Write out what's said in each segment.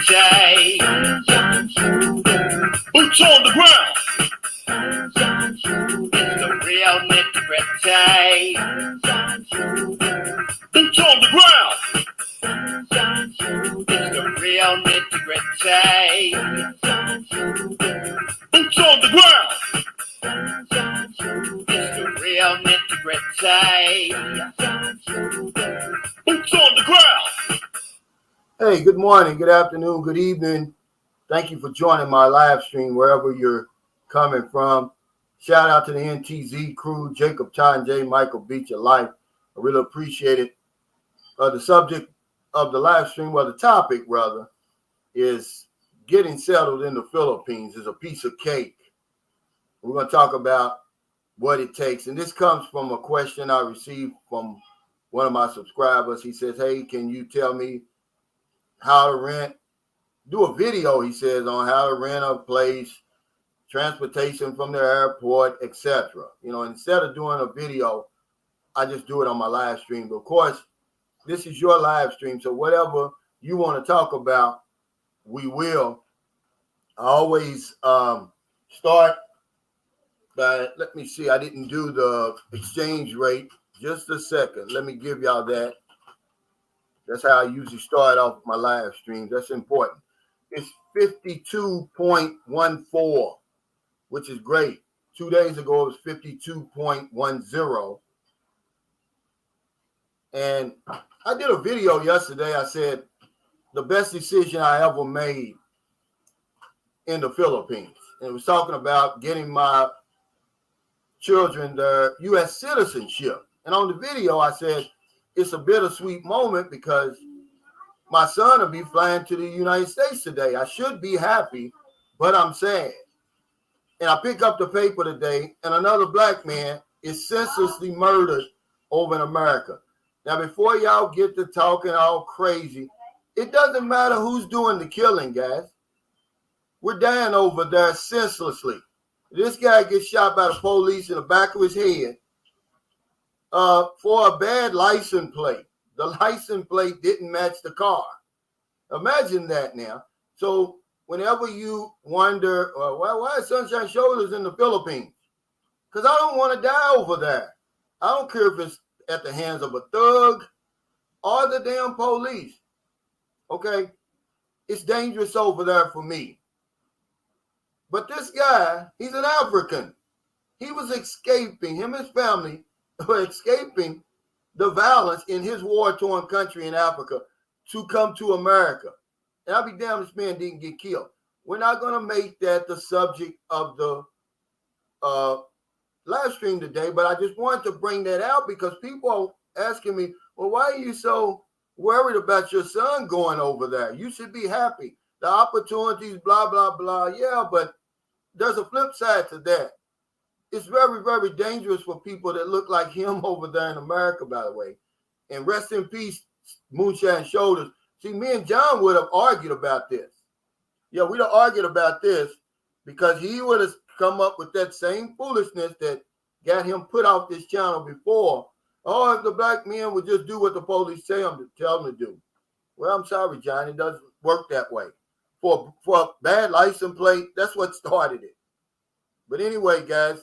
day. Boots on the ground. It's the real nitty-gritty. Boots on the ground. It's the real nitty-gritty. Boots on the ground. It's the real nitty-gritty. Boots on the ground. Hey, good morning, good afternoon, good evening. Thank you for joining my live stream wherever you're coming from. Shout out to the NTZ crew, Jacob, Ty, and J. Michael Beat Your Life. I really appreciate it. The subject of the live stream, well, the topic, rather, is getting settled in the Philippines is a piece of cake. We're going to talk about what it takes. And this comes from a question I received from one of my subscribers. He says, hey, can you tell me how to do a video, he says, on how to rent a place, transportation from the airport, etc. You know, instead of doing a video, I just do it on my live stream. But of course, this is your live stream, so whatever you want to talk about, we will. I always start by, let me see, I didn't do the exchange rate. Just a second. Let me give y'all that. That's how I usually start off my live streams. That's important. It's 52.14, which is great. 2 days ago, it was 52.10. And I did a video yesterday. I said the best decision I ever made in the Philippines. And it was talking about getting my children their U.S. citizenship. And on the video, I said, it's a bittersweet moment because my son will be flying to the United States today. I should be happy, but I'm sad. And I pick up the paper today, and another black man is senselessly murdered over in America. Now, before y'all get to talking all crazy, it doesn't matter who's doing the killing, guys. We're dying over there senselessly. This guy gets shot by the police in the back of his head. For a bad license plate. The license plate didn't match the car. Imagine that now. So whenever you wonder, why is Sunshine Shoulders in the Philippines? Because I don't want to die over there. I don't care if it's at the hands of a thug or the damn police. Okay? It's dangerous over there for me. But this guy, he's an African. He was escaping, him and his family were escaping the violence in his war-torn country in Africa to come to America. And I'll be damned this man didn't get killed. We're not going to make that the subject of the live stream today, but I just wanted to bring that out because people are asking me, well, why are you so worried about your son going over there? You should be happy. The opportunities, blah, blah, blah. Yeah, but there's a flip side to that. It's very, very dangerous for people that look like him over there in America, by the way. And rest in peace, Moonshine Shoulders. See, me and John would have argued about this. Yeah, we'd have argued about this because he would have come up with that same foolishness that got him put off this channel before. Oh, if the black men would just do what the police tell them to do. Well, I'm sorry, John. It doesn't work that way. For a bad license plate, that's what started it. But anyway, guys,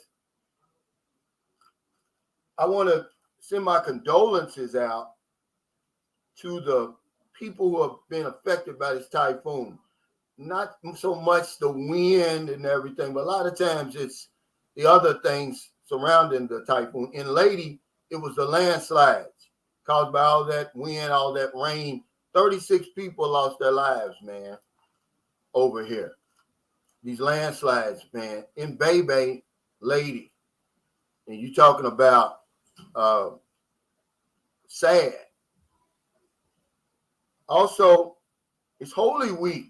I want to send my condolences out to the people who have been affected by this typhoon. Not so much the wind and everything, but a lot of times it's the other things surrounding the typhoon. In Lady, it was the landslides caused by all that wind, all that rain. 36 people lost their lives, man, over here. These landslides, man. In Bay, Lady. And you talking about sad. Also, it's Holy Week.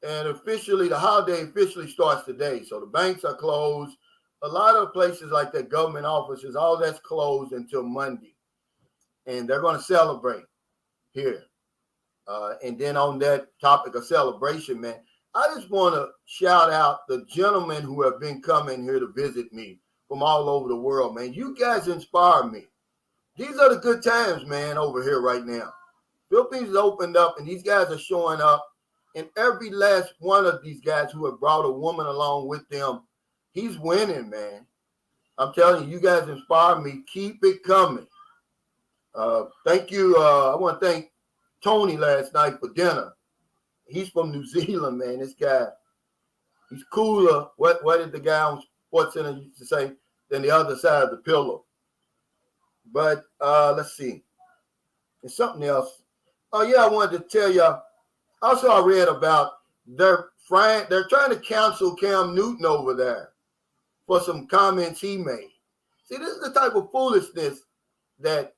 And officially, the holiday officially starts today. So the banks are closed. A lot of places like that, government offices, all that's closed until Monday. And they're going to celebrate here. And then on that topic of celebration, man, I just want to shout out the gentlemen who have been coming here to visit me from all over the world, man. You guys inspire me. These are the good times, man, over here right now. Philippines has opened up, and these guys are showing up. And every last one of these guys who have brought a woman along with them, he's winning, man. I'm telling you, you guys inspire me. Keep it coming. Thank you. I want to thank Tony last night for dinner. He's from New Zealand, man. This guy, he's cooler. What did the guy on SportsCenter used to say? Than the other side of the pillow. But let's see. There's something else. Oh yeah, I wanted to tell you. Also, I read about they're trying to cancel Cam Newton over there for some comments he made. See, this is the type of foolishness that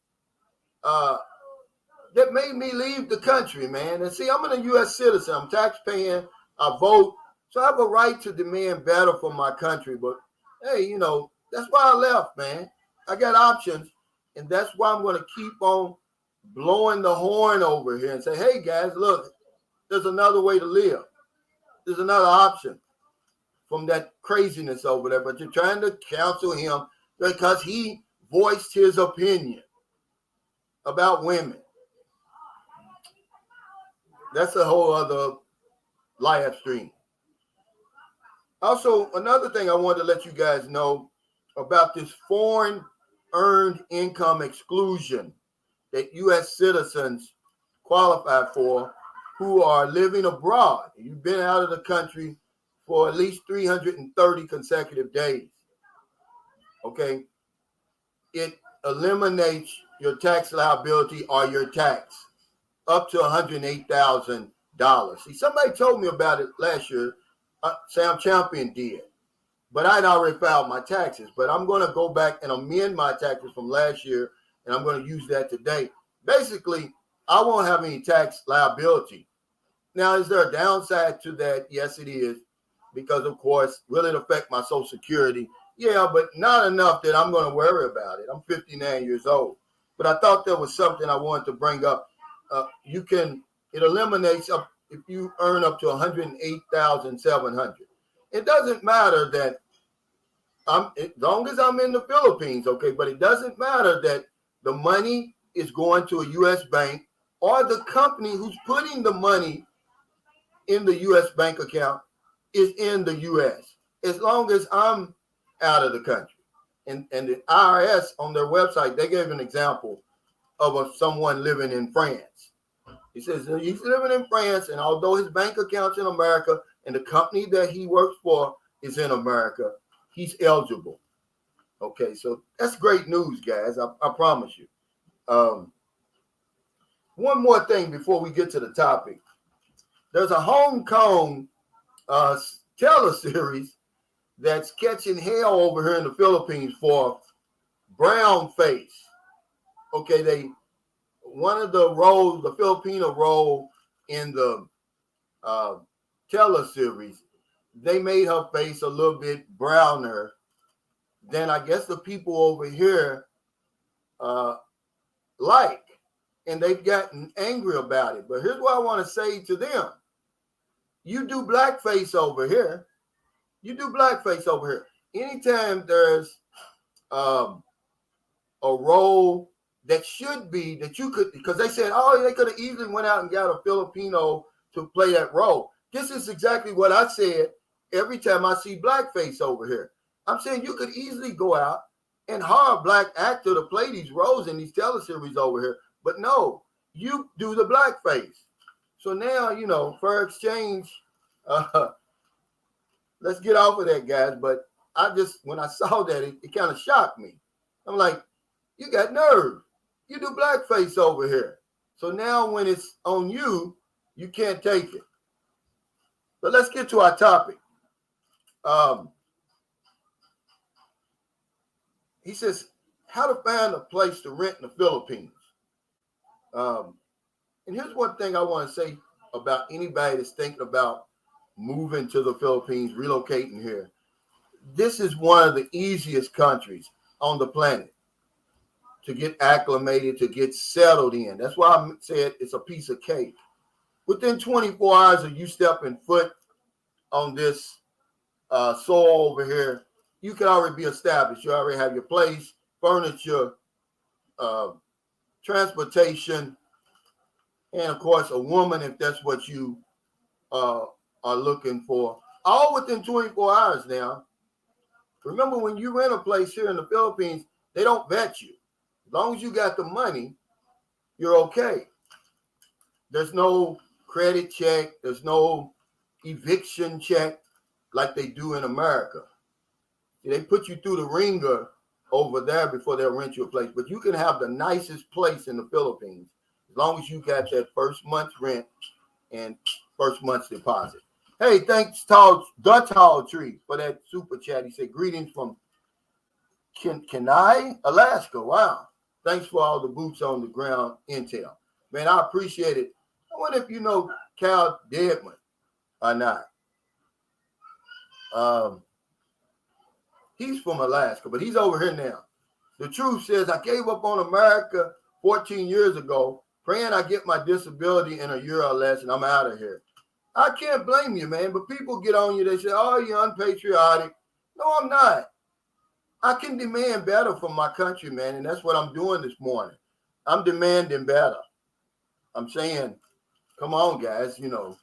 that made me leave the country, man. And see, I'm a U.S. citizen. I'm tax-paying. I vote. So I have a right to demand better for my country. But, hey, you know, that's why I left, man. I got options. And that's why I'm going to keep on blowing the horn over here and say, hey, guys, look, there's another way to live. There's another option from that craziness over there. But you're trying to counsel him because he voiced his opinion about women. That's a whole other live stream. Also, another thing I wanted to let you guys know about this foreign earned income exclusion that U.S. citizens qualify for who are living abroad. You've been out of the country for at least 330 consecutive days. Okay? It eliminates your tax liability or your tax up to $108,000. See, somebody told me about it last year. Sam Champion did. But I'd already filed my taxes. But I'm going to go back and amend my taxes from last year, and I'm going to use that today. Basically, I won't have any tax liability. Now, is there a downside to that? Yes, it is. Because, of course, will it affect my Social Security? Yeah, but not enough that I'm going to worry about it. I'm 59 years old. But I thought there was something I wanted to bring up. It eliminates up if you earn up to $108,700. It doesn't matter that as long as I'm in the Philippines, okay, but it doesn't matter that the money is going to a U.S. bank or the company who's putting the money in the U.S. bank account is in the U.S. as long as I'm out of the country. And the IRS on their website, they gave an example of someone living in France. He says he's living in France, and although his bank account's in America and the company that he works for is in America, he's eligible. Okay, so that's great news, guys. I promise you. One more thing before we get to the topic. There's a Hong Kong teleseries that's catching hell over here in the Philippines for brown face. Okay, one of the roles, the Filipino role in the teleseries, they made her face a little bit browner than I guess the people over here like. And they've gotten angry about it. But here's what I want to say to them. You do blackface over here. You do blackface over here. Anytime there's a role that should be, that you could, because they said, oh, they could have easily went out and got a Filipino to play that role. This is exactly what I said every time I see blackface over here. I'm saying you could easily go out and hire a black actor to play these roles in these teleseries over here. But no, you do the blackface. So now, you know, for exchange, let's get off of that, guys. But when I saw that, it kind of shocked me. I'm like, you got nerve. You do blackface over here. So now when it's on you, you can't take it. But let's get to our topic. He says, how to find a place to rent in the Philippines. And here's one thing I want to say about anybody that's thinking about moving to the Philippines, relocating here. This is one of the easiest countries on the planet to get acclimated, to get settled in. That's why I said it's a piece of cake. Within 24 hours of you stepping foot on this soil over here, you can already be established. You already have your place, furniture, transportation, and of course a woman if that's what you are looking for. All within 24 hours now. Remember, when you rent a place here in the Philippines, they don't vet you. As long as you got the money, you're okay. There's no credit check. There's no eviction check like they do in America. They put you through the ringer over there before they'll rent you a place. But you can have the nicest place in the Philippines as long as you got that first month's rent and first month's deposit. Hey, thanks, the Tall Tree, for that super chat. He said, greetings from Kenai, Alaska. Wow. Thanks for all the boots on the ground intel. Man, I appreciate it. I wonder if you know Cal Deadman or not. He's from Alaska, but he's over here now. The truth says I gave up on America 14 years ago, praying I get my disability in a year or less, and I'm out of here. I can't blame you, man, but people get on you. They say, oh, you're unpatriotic. No, I'm not. I can demand better from my country, man, and that's what I'm doing this morning. I'm demanding better. I'm saying, come on, guys, you know.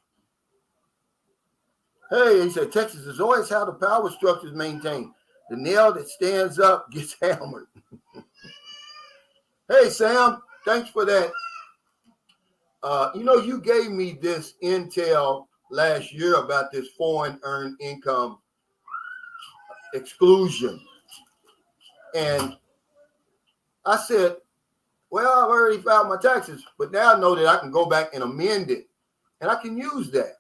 Hey, he said, Texas is always how the power structure is maintained. The nail that stands up gets hammered. Hey, Sam, thanks for that. You gave me this intel last year about this foreign earned income exclusion. And I said, well, I've already filed my taxes, but now I know that I can go back and amend it. And I can use that.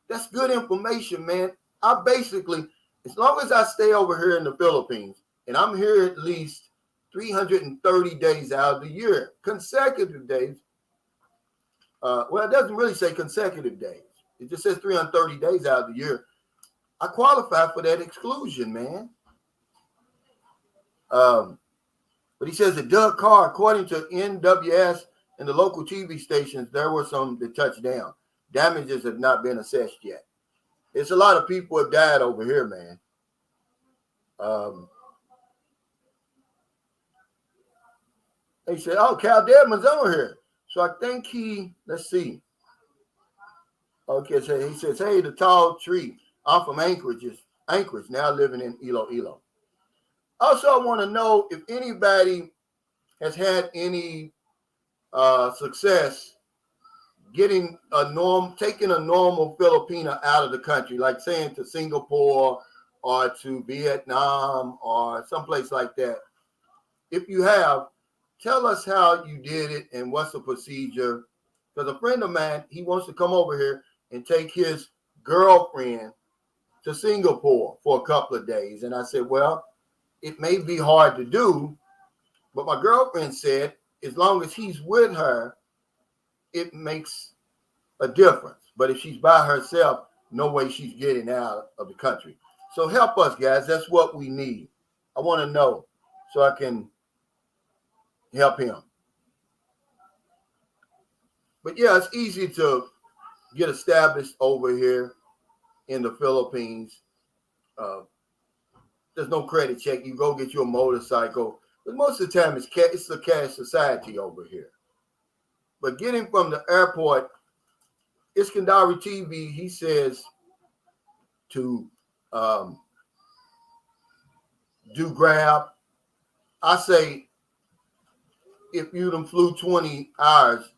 That's good information, man. I basically, as long as I stay over here in the Philippines, and I'm here at least 330 days out of the year, consecutive days. Well, it doesn't really say consecutive days. It just says 330 days out of the year. I qualify for that exclusion, man. But he says that Doug Carr, according to NWS and the local TV stations, there were some that touched down. Damages have not been assessed yet. It's a lot of people have died over here, man. They said, oh, Cal Deadman's over here. So I think let's see. Okay, so he says, hey, the Tall Tree. I'm from Anchorage, now living in Iloilo. Also, I want to know if anybody has had any success taking a normal Filipina out of the country, like saying to Singapore or to Vietnam or someplace like that. If you have, tell us how you did it and what's the procedure. Because a friend of mine, he wants to come over here and take his girlfriend to Singapore for a couple of days. And I said, well, it may be hard to do, but my girlfriend said, as long as he's with her, it makes a difference. But if she's by herself, no way she's getting out of the country. So help us, guys. That's what we need. I want to know so I can help him. But yeah, it's easy to get established over here in the Philippines. There's no credit check. You go get you a motorcycle. But most of the time, it's a cash society over here. But getting from the airport, Iskandari TV, he says to do Grab. I say, if you done flew 20 hours,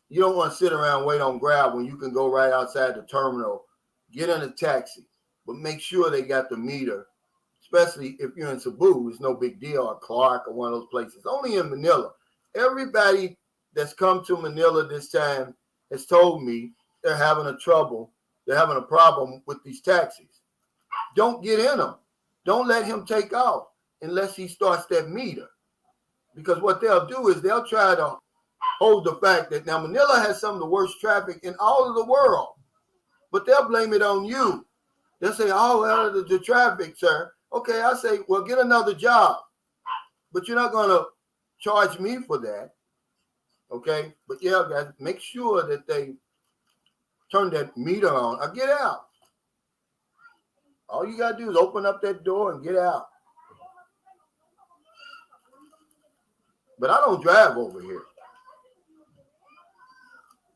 you don't want to sit around and wait on Grab when you can go right outside the terminal, get in a taxi, but make sure they got the meter, especially if you're in Cebu. It's no big deal, or Clark or one of those places. Only in Manila. Everybody that's come to Manila this time has told me they're having a problem with these taxis. Don't get in them. Don't let him take off unless he starts that meter. Because what they'll do is they'll try to hold the fact that now Manila has some of the worst traffic in all of the world, but they'll blame it on you. They'll say, oh, well, the traffic, sir. Okay, I say, well, get another job, but you're not going to charge me for that. Okay, but yeah, guys, make sure that they turn that meter on or get out. All you got to do is open up that door and get out. But I don't drive over here.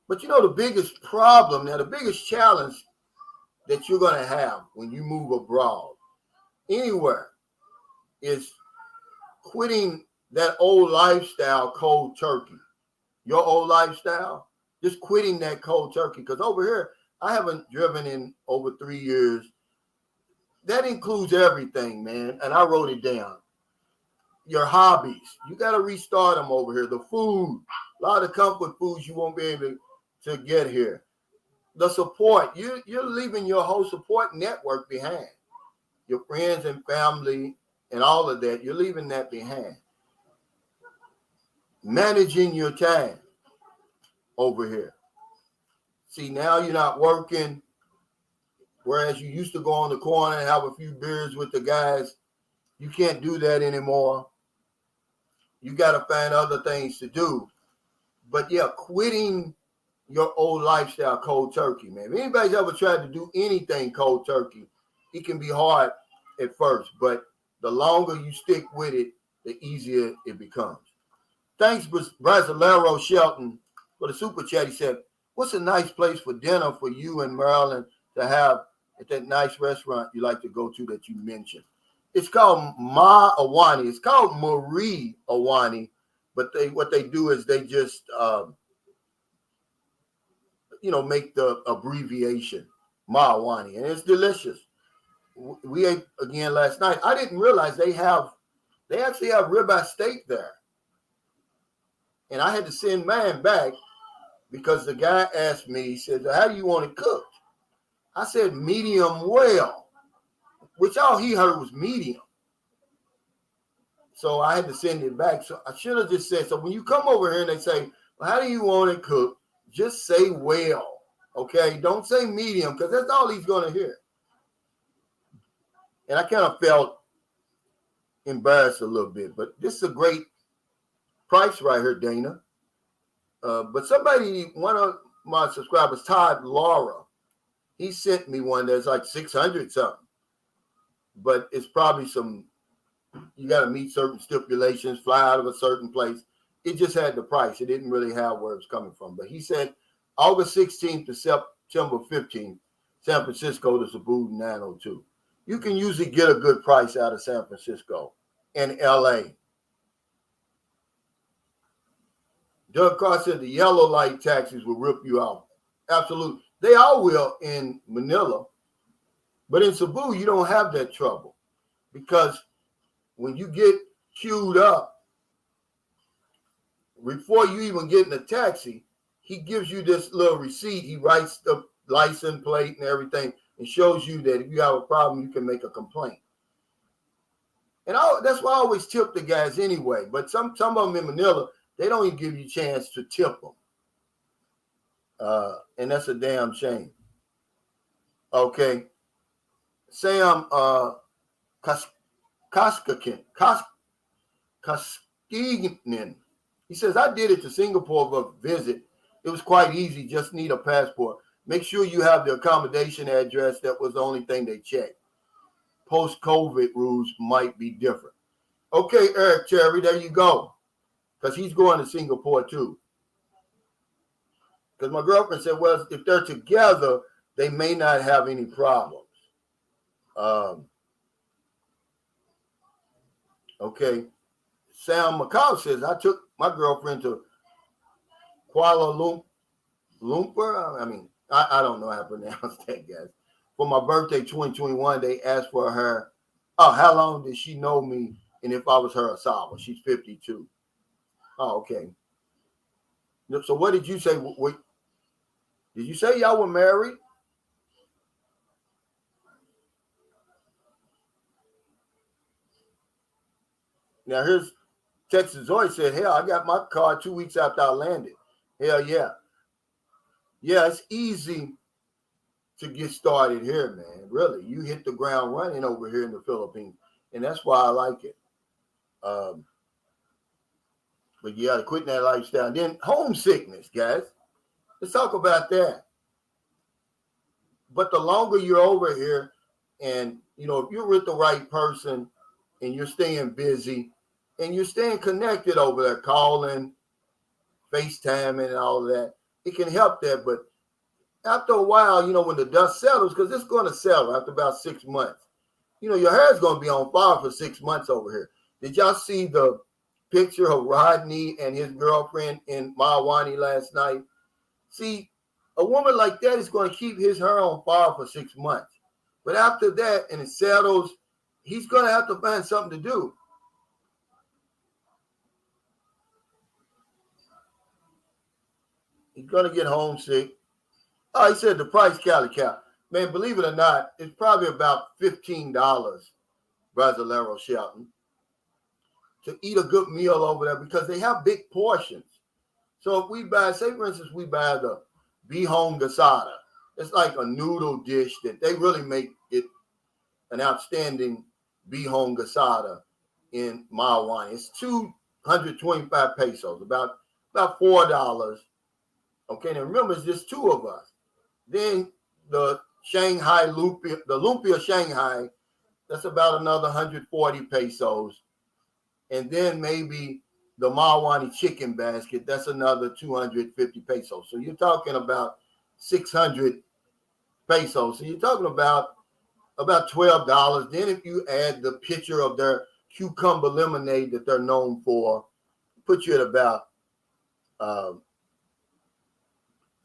But the biggest problem now, the biggest challenge that you're going to have when you move abroad, anywhere, is quitting that old lifestyle cold turkey. Your old lifestyle, just quitting that cold turkey. Because over here, I haven't driven in over 3 years. That includes everything, man. And I wrote it down. Your hobbies, you got to restart them over here. The food, a lot of comfort foods you won't be able to get here. The support, you're leaving your whole support network behind. Your friends and family and all of that, you're leaving that behind. Managing your time over here. See, now you're not working, whereas you used to go on the corner and have a few beers with the guys. You can't do that anymore. You got to find other things to do. But yeah, quitting your old lifestyle cold turkey, man. If anybody's ever tried to do anything cold turkey, it can be hard at first, but the longer you stick with it, the easier it becomes. Thanks, Brasilero Shelton, for the super chat. He said, what's a nice place for dinner for you and Marilyn to have at that nice restaurant you like to go to that you mentioned? It's called Ma Awani. It's called Marie Awani, but what they do is they just make the abbreviation Ma Awani, and it's delicious. We ate again last night. I didn't realize they actually have ribeye steak there, and I had to send mine back because the guy asked me. He said, "How do you want it cooked?" I said medium well, which all he heard was medium. So I had to send it back. So I should have just said, so when you come over here and they say, well, how do you want it cooked? Just say well, okay? Don't say medium, because that's all he's going to hear. And I kind of felt embarrassed a little bit, but this is a great price right here, Dana. But one of my subscribers, Todd Laura, he sent me one that's like 600 something. But it's probably you got to meet certain stipulations, fly out of a certain place. It just had the price. It didn't really have where it was coming from. But he said August 16th to September 15th, San Francisco to Cebu 902. You can usually get a good price out of San Francisco and LA. Doug Carr said the yellow light taxis will rip you out. Absolutely. They all will in Manila. But in Cebu, you don't have that trouble, because when you get queued up, before you even get in a taxi, he gives you this little receipt. He writes the license plate and everything and shows you that if you have a problem, you can make a complaint. And that's why I always tip the guys anyway. But some of them in Manila, they don't even give you a chance to tip them. And that's a damn shame. Okay. Sam Koskinen. He says, I did it to Singapore for a visit. It was quite easy. Just need a passport. Make sure you have the accommodation address. That was the only thing they checked. Post-COVID rules might be different. Okay, Eric Cherry, there you go. Because he's going to Singapore too. Because my girlfriend said, well, if they're together, they may not have any problems. Okay. Sam McCall says, I took my girlfriend to Kuala Lumpur. I don't know how to pronounce that, guys. For my birthday, 2021, they asked for her. Oh, how long did she know me? And if I was her asawa? She's 52. Oh, okay. So what did you say? Did you say y'all were married? Now, here's Texas Zoe said, hell, I got my car 2 weeks after I landed. Hell yeah. Yeah, it's easy to get started here, man. Really. You hit the ground running over here in the Philippines. And that's why I like it. But you got to quit that lifestyle. And then homesickness, guys. Let's talk about that. But the longer you're over here and, if you're with the right person and you're staying busy and you're staying connected over there, calling, FaceTiming and all of that, it can help that. But after a while, when the dust settles, because it's going to settle after about 6 months, your hair is going to be on fire for 6 months over here. Did y'all see the picture of Rodney and his girlfriend in Mahwani last night? See, a woman like that is going to keep his hair on fire for 6 months. But after that, and it settles, he's going to have to find something to do. He's going to get homesick. Oh, he said the price, Cali Cal. Man, believe it or not, it's probably about $15, Brasilero Shelton, to eat a good meal over there because they have big portions. So if we buy, say for instance, we buy the bihon gasada. It's like a noodle dish that they really make it an outstanding bihon gasada in Mahwani. It's 225 pesos, about $4. Okay, now remember, it's just two of us. Then the Shanghai lumpia, the lumpia Shanghai, that's about another 140 pesos. And then maybe the Mahwani chicken basket, that's another 250 pesos. So you're talking about 600 pesos. So you're talking about $12. Then if you add the picture of their cucumber lemonade that they're known for, put you at about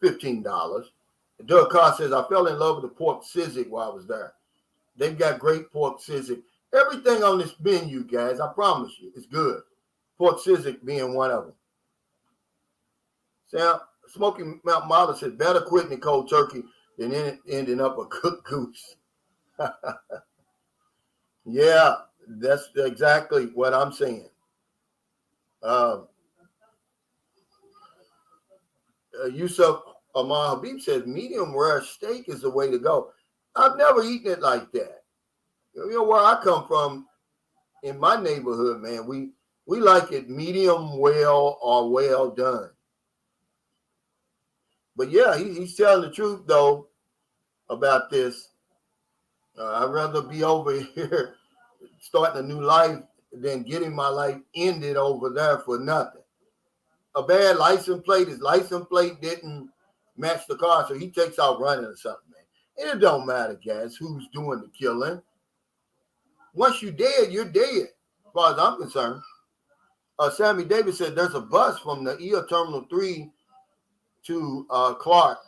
$15. Doug Carr says, I fell in love with the pork sizzle while I was there. They've got great pork sizzle. Everything on this menu, guys, I promise you, is good. Pork sizzle being one of them. Sam, Smoky Mount Marla said, better quitting the cold turkey than ending up a cooked goose. Yeah, that's exactly what I'm saying. Yusuf Amar Habib says, medium rare steak is the way to go. I've never eaten it like that. Where I come from, in my neighborhood, man, we like it medium well or well done. But yeah, he's telling the truth, though, about this. I'd rather be over here starting a new life than getting my life ended over there for nothing. A bad license plate, his license plate didn't match the car, so he takes out running or something, man. And it don't matter, guys, who's doing the killing. Once you're dead, you're dead, as far as I'm concerned. Sammy Davis said there's a bus from the EO Terminal 3 to Clark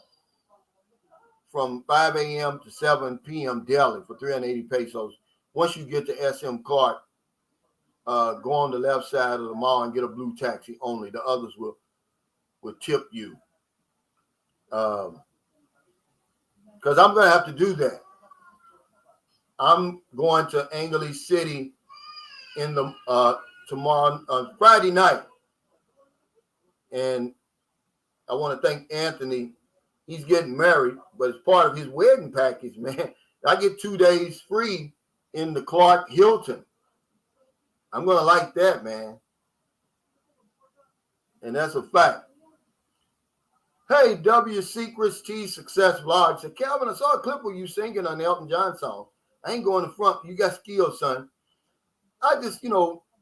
from 5 a.m. to 7 p.m. daily for 380 pesos. Once you get to SM Clark, go on the left side of the mall and get a blue taxi only. The others will tip you. Because I'm going to have to do that. I'm going to Angeles City in the tomorrow, Friday night. And I want to thank Anthony. He's getting married, but it's part of his wedding package, man. I get 2 days free in the Clark Hilton. I'm going to like that, man. And that's a fact. Hey, W Secrets T Success Vlog said, Calvin, I saw a clip of you singing on the Elton John song. I ain't going in front. You got skills, son. I just,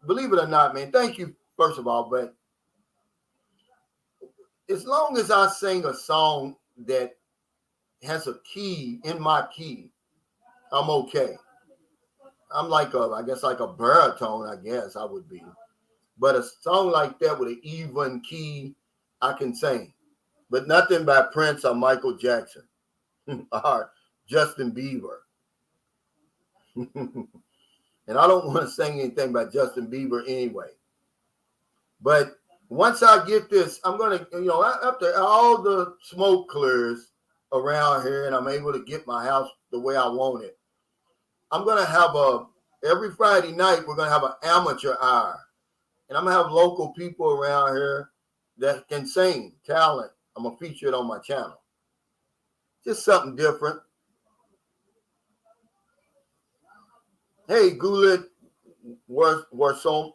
believe it or not, man, thank you, first of all, but as long as I sing a song that has a key in my key, I'm okay. I'm like I guess like a baritone, I guess I would be. But a song like that with an even key, I can sing. But nothing by Prince or Michael Jackson or Justin Bieber. And I don't want to sing anything by Justin Bieber anyway. But once I get this, I'm going to, after all the smoke clears around here and I'm able to get my house the way I want it, I'm going to have every Friday night, we're going to have an amateur hour. And I'm going to have local people around here that can sing, talent. I'm going to feature it on my channel. Just something different. Hey, Gulit Warsama.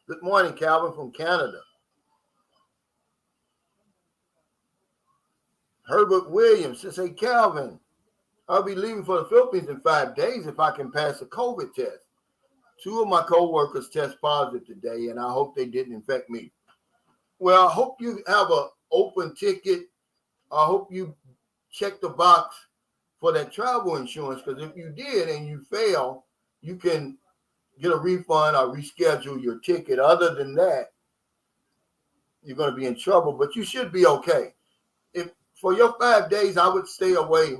Good morning, Calvin from Canada. Herbert Williams says, hey, Calvin, I'll be leaving for the Philippines in 5 days if I can pass a COVID test. 2 of my co-workers test positive today, and I hope they didn't infect me. Well, I hope you have an open ticket. I hope you check the box for that travel insurance, because if you did and you fail, you can get a refund or reschedule your ticket. Other than that, you're going to be in trouble, but you should be okay. If for your 5 days, I would stay away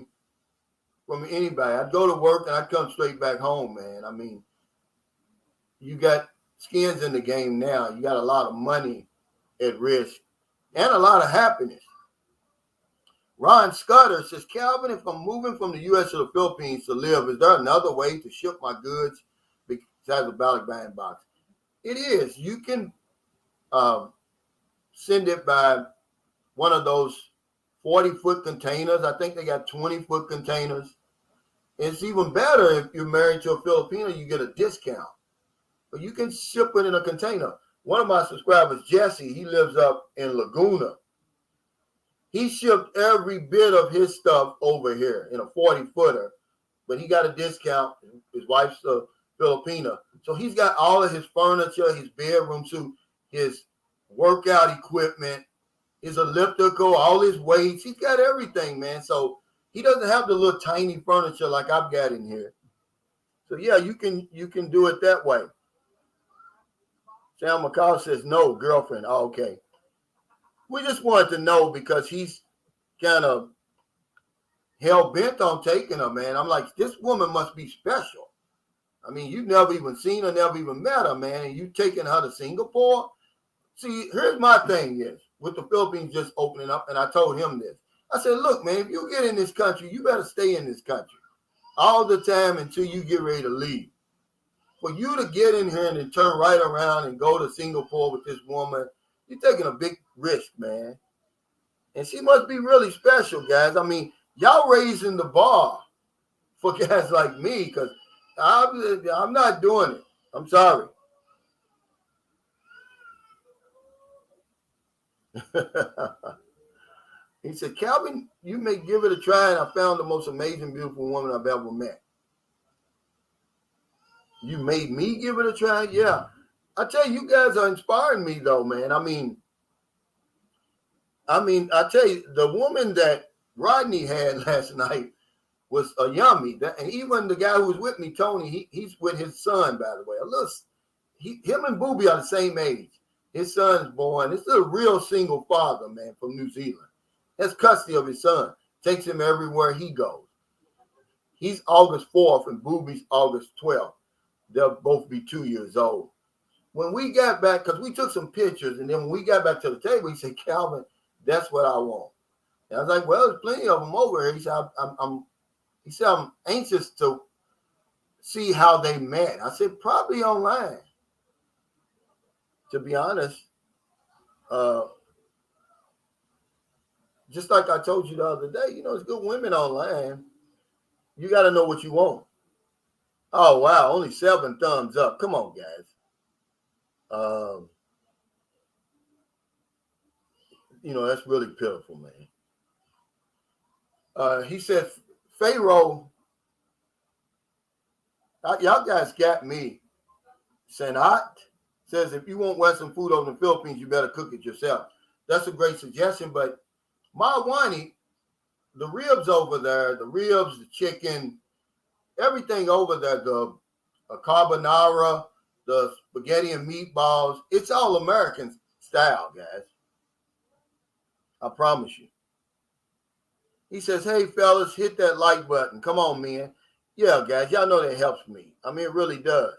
from anybody. I'd go to work and I'd come straight back home, man. I mean, you got skins in the game now. You got a lot of money at risk and a lot of happiness. Ron Scudder says, Calvin, if I'm moving from the U.S. to the Philippines to live, is there another way to ship my goods besides a ballot buying box? It is. You can send it by one of those 40-foot containers. I think they got 20-foot containers. It's even better if you're married to a Filipino, you get a discount. But you can ship it in a container. One of my subscribers, Jesse, he lives up in Laguna. He shipped every bit of his stuff over here in a 40-footer, but he got a discount. His wife's a Filipina. So he's got all of his furniture, his bedroom suit, his workout equipment, his elliptical, all his weights. He's got everything, man. So he doesn't have the little tiny furniture like I've got in here. So yeah, you can do it that way. Sam McCall says no, girlfriend. Oh, okay. We just wanted to know because he's kind of hell-bent on taking her, man. I'm like, this woman must be special. I mean, you've never even seen her, never even met her, man, and you taking her to Singapore? See, here's my thing is, with the Philippines just opening up, and I told him this. I said, look, man, if you get in this country, you better stay in this country all the time until you get ready to leave. For you to get in here and then turn right around and go to Singapore with this woman, you're taking a big risk, man. And she must be really special, guys. I mean, y'all raising the bar for guys like me because I'm not doing it. I'm sorry. He said, Calvin, you may give it a try, and I found the most amazing, beautiful woman I've ever met. You made me give it a try? Yeah. I tell you, you guys are inspiring me, though, man. I mean, I tell you, the woman that Rodney had last night was a yummy. And even the guy who was with me, Tony, he's with his son, by the way. Him and Booby are the same age. His son's born. This is a real single father, man, from New Zealand. Has custody of his son. Takes him everywhere he goes. He's August 4th and Booby's August 12th. They'll both be 2 years old. When we got back, because we took some pictures, and then when we got back to the table, he said, Calvin, that's what I want. And I was like, well, there's plenty of them over here. He said, I'm anxious to see how they met. I said, probably online. To be honest, just like I told you the other day, there's good women online. You got to know what you want. Oh, wow, only 7 thumbs up. Come on, guys. That's really pitiful, man. He said, Pharaoh, y'all guys got me. Sanat says, if you want Western food over in the Philippines, you better cook it yourself. That's a great suggestion, but Mawani, the ribs over there, the chicken, everything over there, the carbonara, the spaghetti and meatballs, it's all American style, guys. I promise you. He says, hey, fellas, hit that like button. Come on, man. Yeah, guys, y'all know that helps me. I mean, it really does.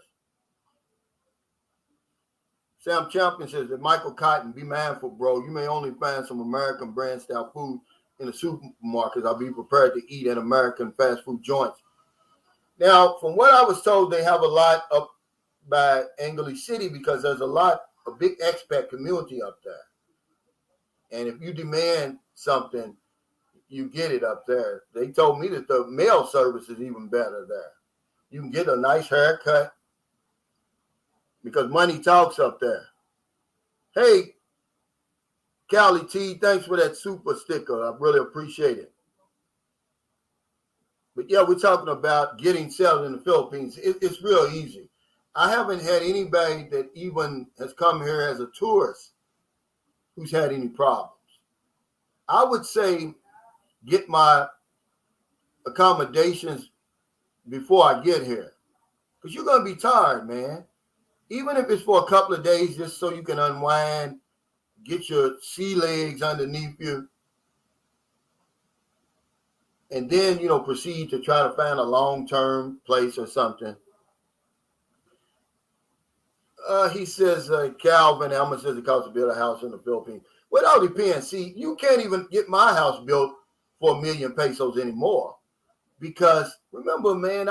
Sam Champion says that Michael Cotton, be mindful, bro. You may only find some American brand style food in the supermarkets. I'll be prepared to eat at American fast food joints. Now, from what I was told, they have a lot up by Angeles City because there's a big expat community up there. And if you demand something, you get it up there. They told me that the mail service is even better there. You can get a nice haircut because money talks up there. Hey, Callie T, thanks for that super sticker. I really appreciate it. But yeah, we're talking about getting settled in the Philippines. It's real easy. I haven't had anybody that even has come here as a tourist who's had any problems. I would say get my accommodations before I get here, because you're going to be tired, man. Even if it's for a couple of days, just so you can unwind, get your sea legs underneath you, and then, proceed to try to find a long-term place or something. He says, Calvin, how much does it cost to build a house in the Philippines? Well, it all depends. See, you can't even get my house built for $1 million pesos anymore, because remember, man,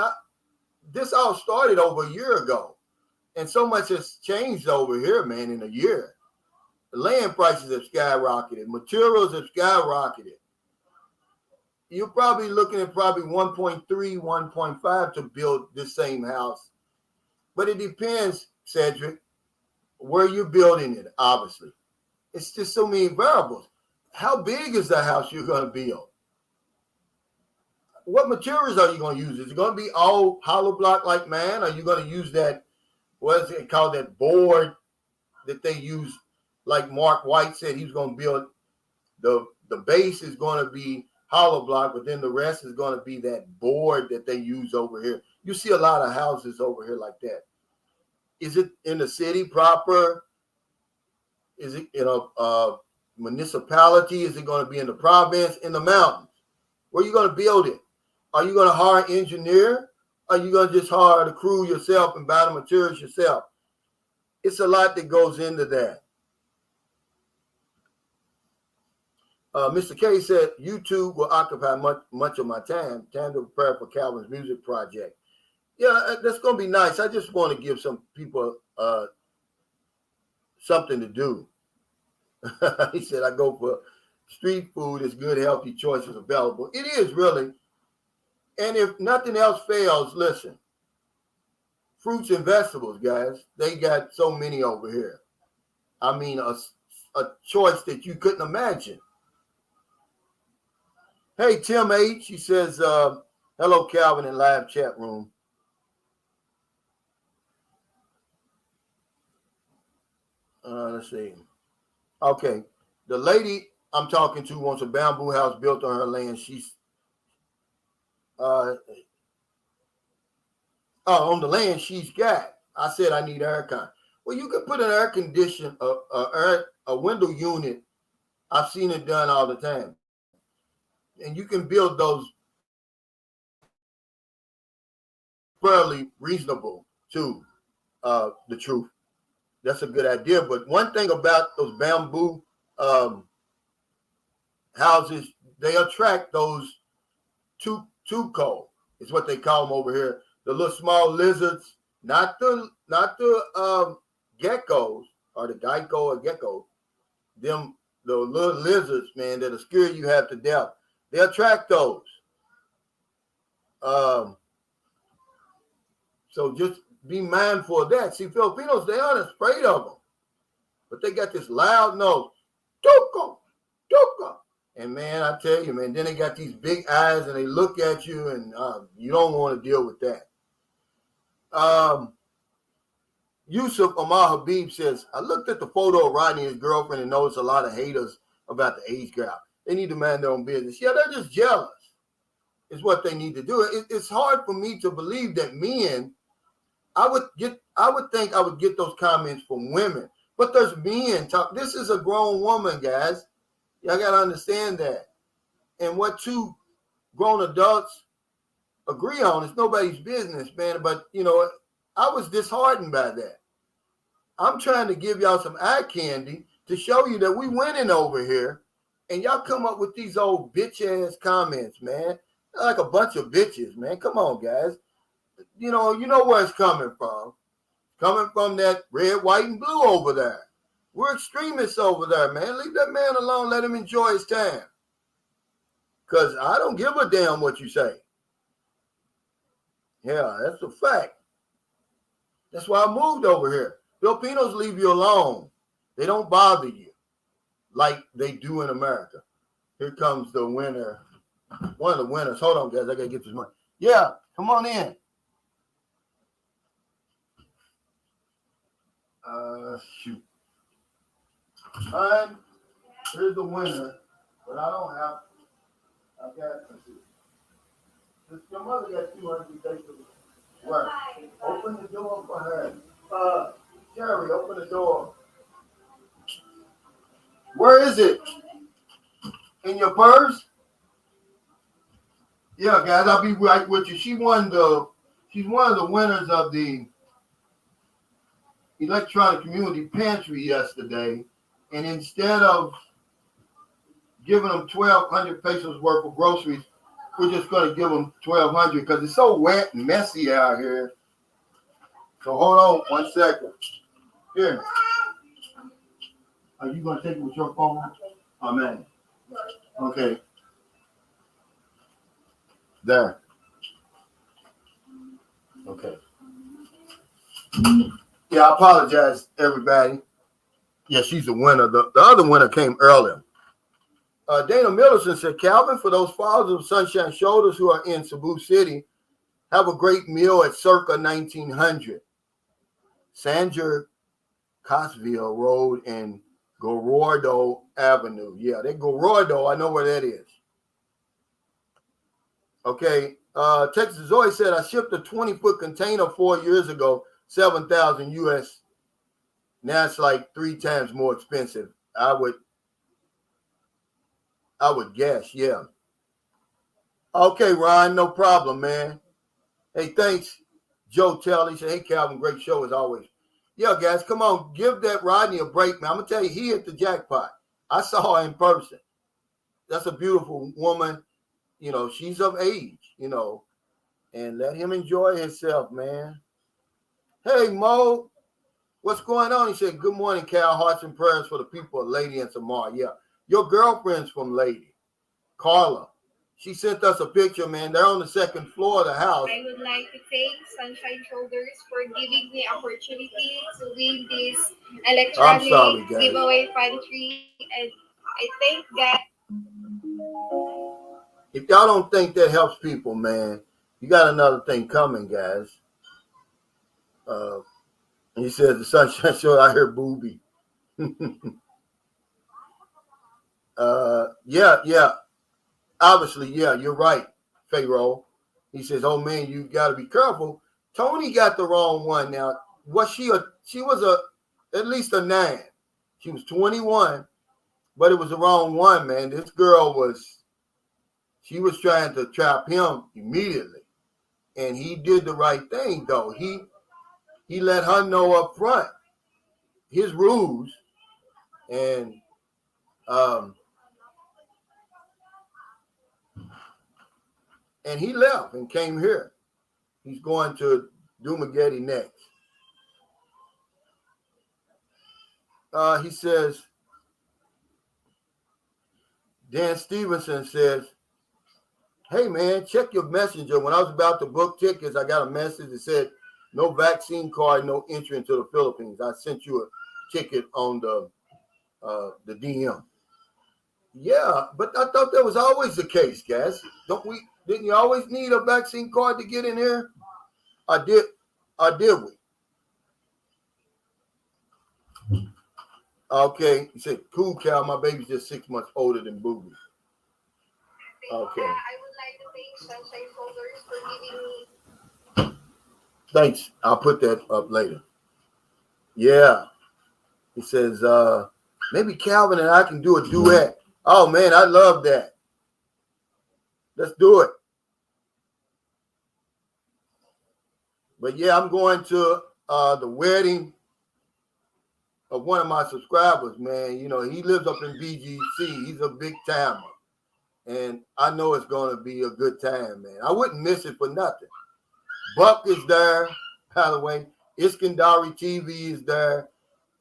this all started over a year ago. And so much has changed over here, man, in a year. The land prices have skyrocketed. Materials have skyrocketed. You're probably looking at 1.3, 1.5 to build this same house. But it depends, Cedric, where you're building it, obviously. It's just so many variables. How big is the house you're going to build? What materials are you going to use? Is it going to be all hollow block like mine? Are you going to use that, what is it called, that board that they use, like Mark White said he was going to build? The base is going to be hollow block, but then the rest is going to be that board that they use over here. You see a lot of houses over here like that. Is it in the city proper? Is it in a municipality? Is it going to be in the province, in the mountains? Where are you going to build it? Are you going to hire an engineer? Are you going to just hire the crew yourself and buy the materials yourself? It's a lot that goes into that. Mr. K said, YouTube will occupy much of my time to prepare for Calvin's music project. Yeah, that's going to be nice. I just want to give some people something to do. He said, I go for street food. It's good, healthy choices available. It is really. And if nothing else fails, listen, fruits and vegetables, guys, they got so many over here. I mean, a choice that you couldn't imagine. Hey, Tim H., he says, hello, Calvin, in live chat room. Let's see. Okay. The lady I'm talking to wants a bamboo house built on her land. She's on the land she's got. I said I need aircon. Well, you can put an air condition, a window unit. I've seen it done all the time. And you can build those fairly reasonable to the truth. That's a good idea. But one thing about those bamboo houses, they attract those tuco, is what they call them over here. The little small lizards, not the geckos or the gecko or gecko. The little lizards, man, that'll scare you half to death. They attract those. So just be mindful of that. See, Filipinos, they aren't afraid of them, but they got this loud nose, tuco, tuco. And man, I tell you, man, then they got these big eyes and they look at you, and you don't want to deal with that. Yusuf Omar Habib says, I looked at the photo of Rodney and his girlfriend and noticed a lot of haters about the age gap. They need to mind their own business. Yeah, they're just jealous. Is what they need to do. It's hard for me to believe that men, I would think I would get those comments from women, but there's men talk. This is a grown woman, guys. Y'all got to understand that. And what two grown adults agree on is nobody's business, man. But, I was disheartened by that. I'm trying to give y'all some eye candy to show you that we winning over here. And y'all come up with these old bitch-ass comments, man. They're like a bunch of bitches, man. Come on, guys. You know where it's coming from. Coming from that red, white, and blue over there. We're extremists over there, man. Leave that man alone. Let him enjoy his time. Because I don't give a damn what you say. Yeah, that's a fact. That's why I moved over here. Filipinos leave you alone. They don't bother you like they do in America. Here comes the winner. One of the winners. Hold on, guys. I got to get this money. Yeah, come on in. Shoot. All right. Here's the winner, but I don't have. I got. Let's see. Your mother got 200 to take to work. Open the door for her. Jerry, open the door. Where is it? In your purse? Yeah, guys, I'll be right with you. She's one of the winners of the electronic community pantry yesterday. And instead of giving them 1,200 pesos worth of groceries, we're just going to give them 1,200 because it's so wet and messy out here. So hold on 1 second. Here. Are you going to take it with your phone? Oh, man. Okay. There. Okay. Yeah, I apologize, everybody. Yeah, she's the winner. The other winner came earlier. Dana Middleton said, Calvin, for those fathers of Sunshine Shoulders who are in Cebu City, have a great meal at circa 1900. Sanger Cosville Road and Gorordo Avenue. Yeah, that Gorordo, I know where that is. Okay, Texas Zoe said, I shipped a 20-foot container 4 years ago, 7,000 US. Now it's like 3 times more expensive. I would guess, yeah. Okay, Ryan, no problem, man. Hey, thanks, Joe Tell. He said, hey, Calvin, great show as always. Yeah, guys, come on, give that Rodney a break, man. I'm going to tell you, he hit the jackpot. I saw her in person. That's a beautiful woman. You know, she's of age, you know, and let him enjoy himself, man. Hey, Mo, what's going on? He said, good morning, Cal. Hearts and prayers for the people of Lady and Samar. Yeah, your girlfriend's from Lady, Carla. She sent us a picture, man. They're on the second floor of the house. I would like to thank Sunshine Shoulders for giving me opportunity to win this electronic giveaway pantry, and I thank God. If y'all don't think that helps people, man, you got another thing coming, guys. And he says the Sunshine Show, I hear booby. Yeah. Obviously, yeah, you're right, Pharaoh. He says, oh, man, you got to be careful. Tony got the wrong one. Now, she was at least a 9. She was 21, but it was the wrong one, man. This girl she was trying to trap him immediately. And he did the right thing, though. He let her know up front his rules, and he left and came here. He's going to Dumagetti next. He says, Dan Stevenson says, hey, man, check your messenger. When I was about to book tickets, I got a message that said, no vaccine card, no entry into the Philippines. I sent you a ticket on the DM. Yeah, but I thought that was always the case, guys. Didn't you always need a vaccine card to get in here? Or did we? Okay, he said, cool, Cal, my baby's just 6 months older than Booby. Okay. I would like to thank Sunshine Shoulders for giving me. Thanks. I'll put that up later. Yeah. He says, maybe Calvin and I can do a duet. Oh, man, I love that. Let's do it. But, yeah, I'm going to the wedding of one of my subscribers, man. You know, he lives up in BGC. He's a big timer. And I know it's going to be a good time, man. I wouldn't miss it for nothing. Buck is there, by the way. Iskandari TV is there.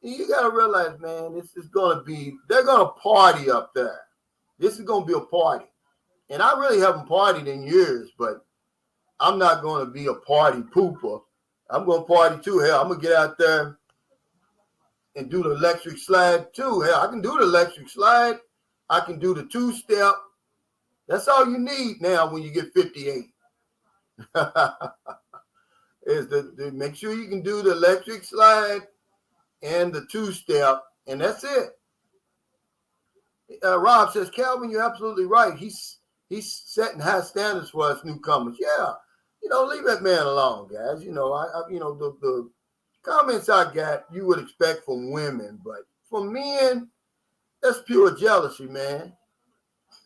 You got to realize, man, this is going to be, they're going to party up there. This is going to be a party. And I really haven't partied in years, but I'm not going to be a party pooper. I'm going to party too. Hell, I'm going to get out there and do the electric slide too. Hell, I can do the electric slide. I can do the 2-step. That's all you need now when you get 58. Is to make sure you can do the electric slide and the 2-step, and that's it. Rob says, Calvin, you're absolutely right. He's setting high standards for us newcomers. Yeah, leave that man alone, guys. The comments I got, you would expect from women, but from men, that's pure jealousy, man.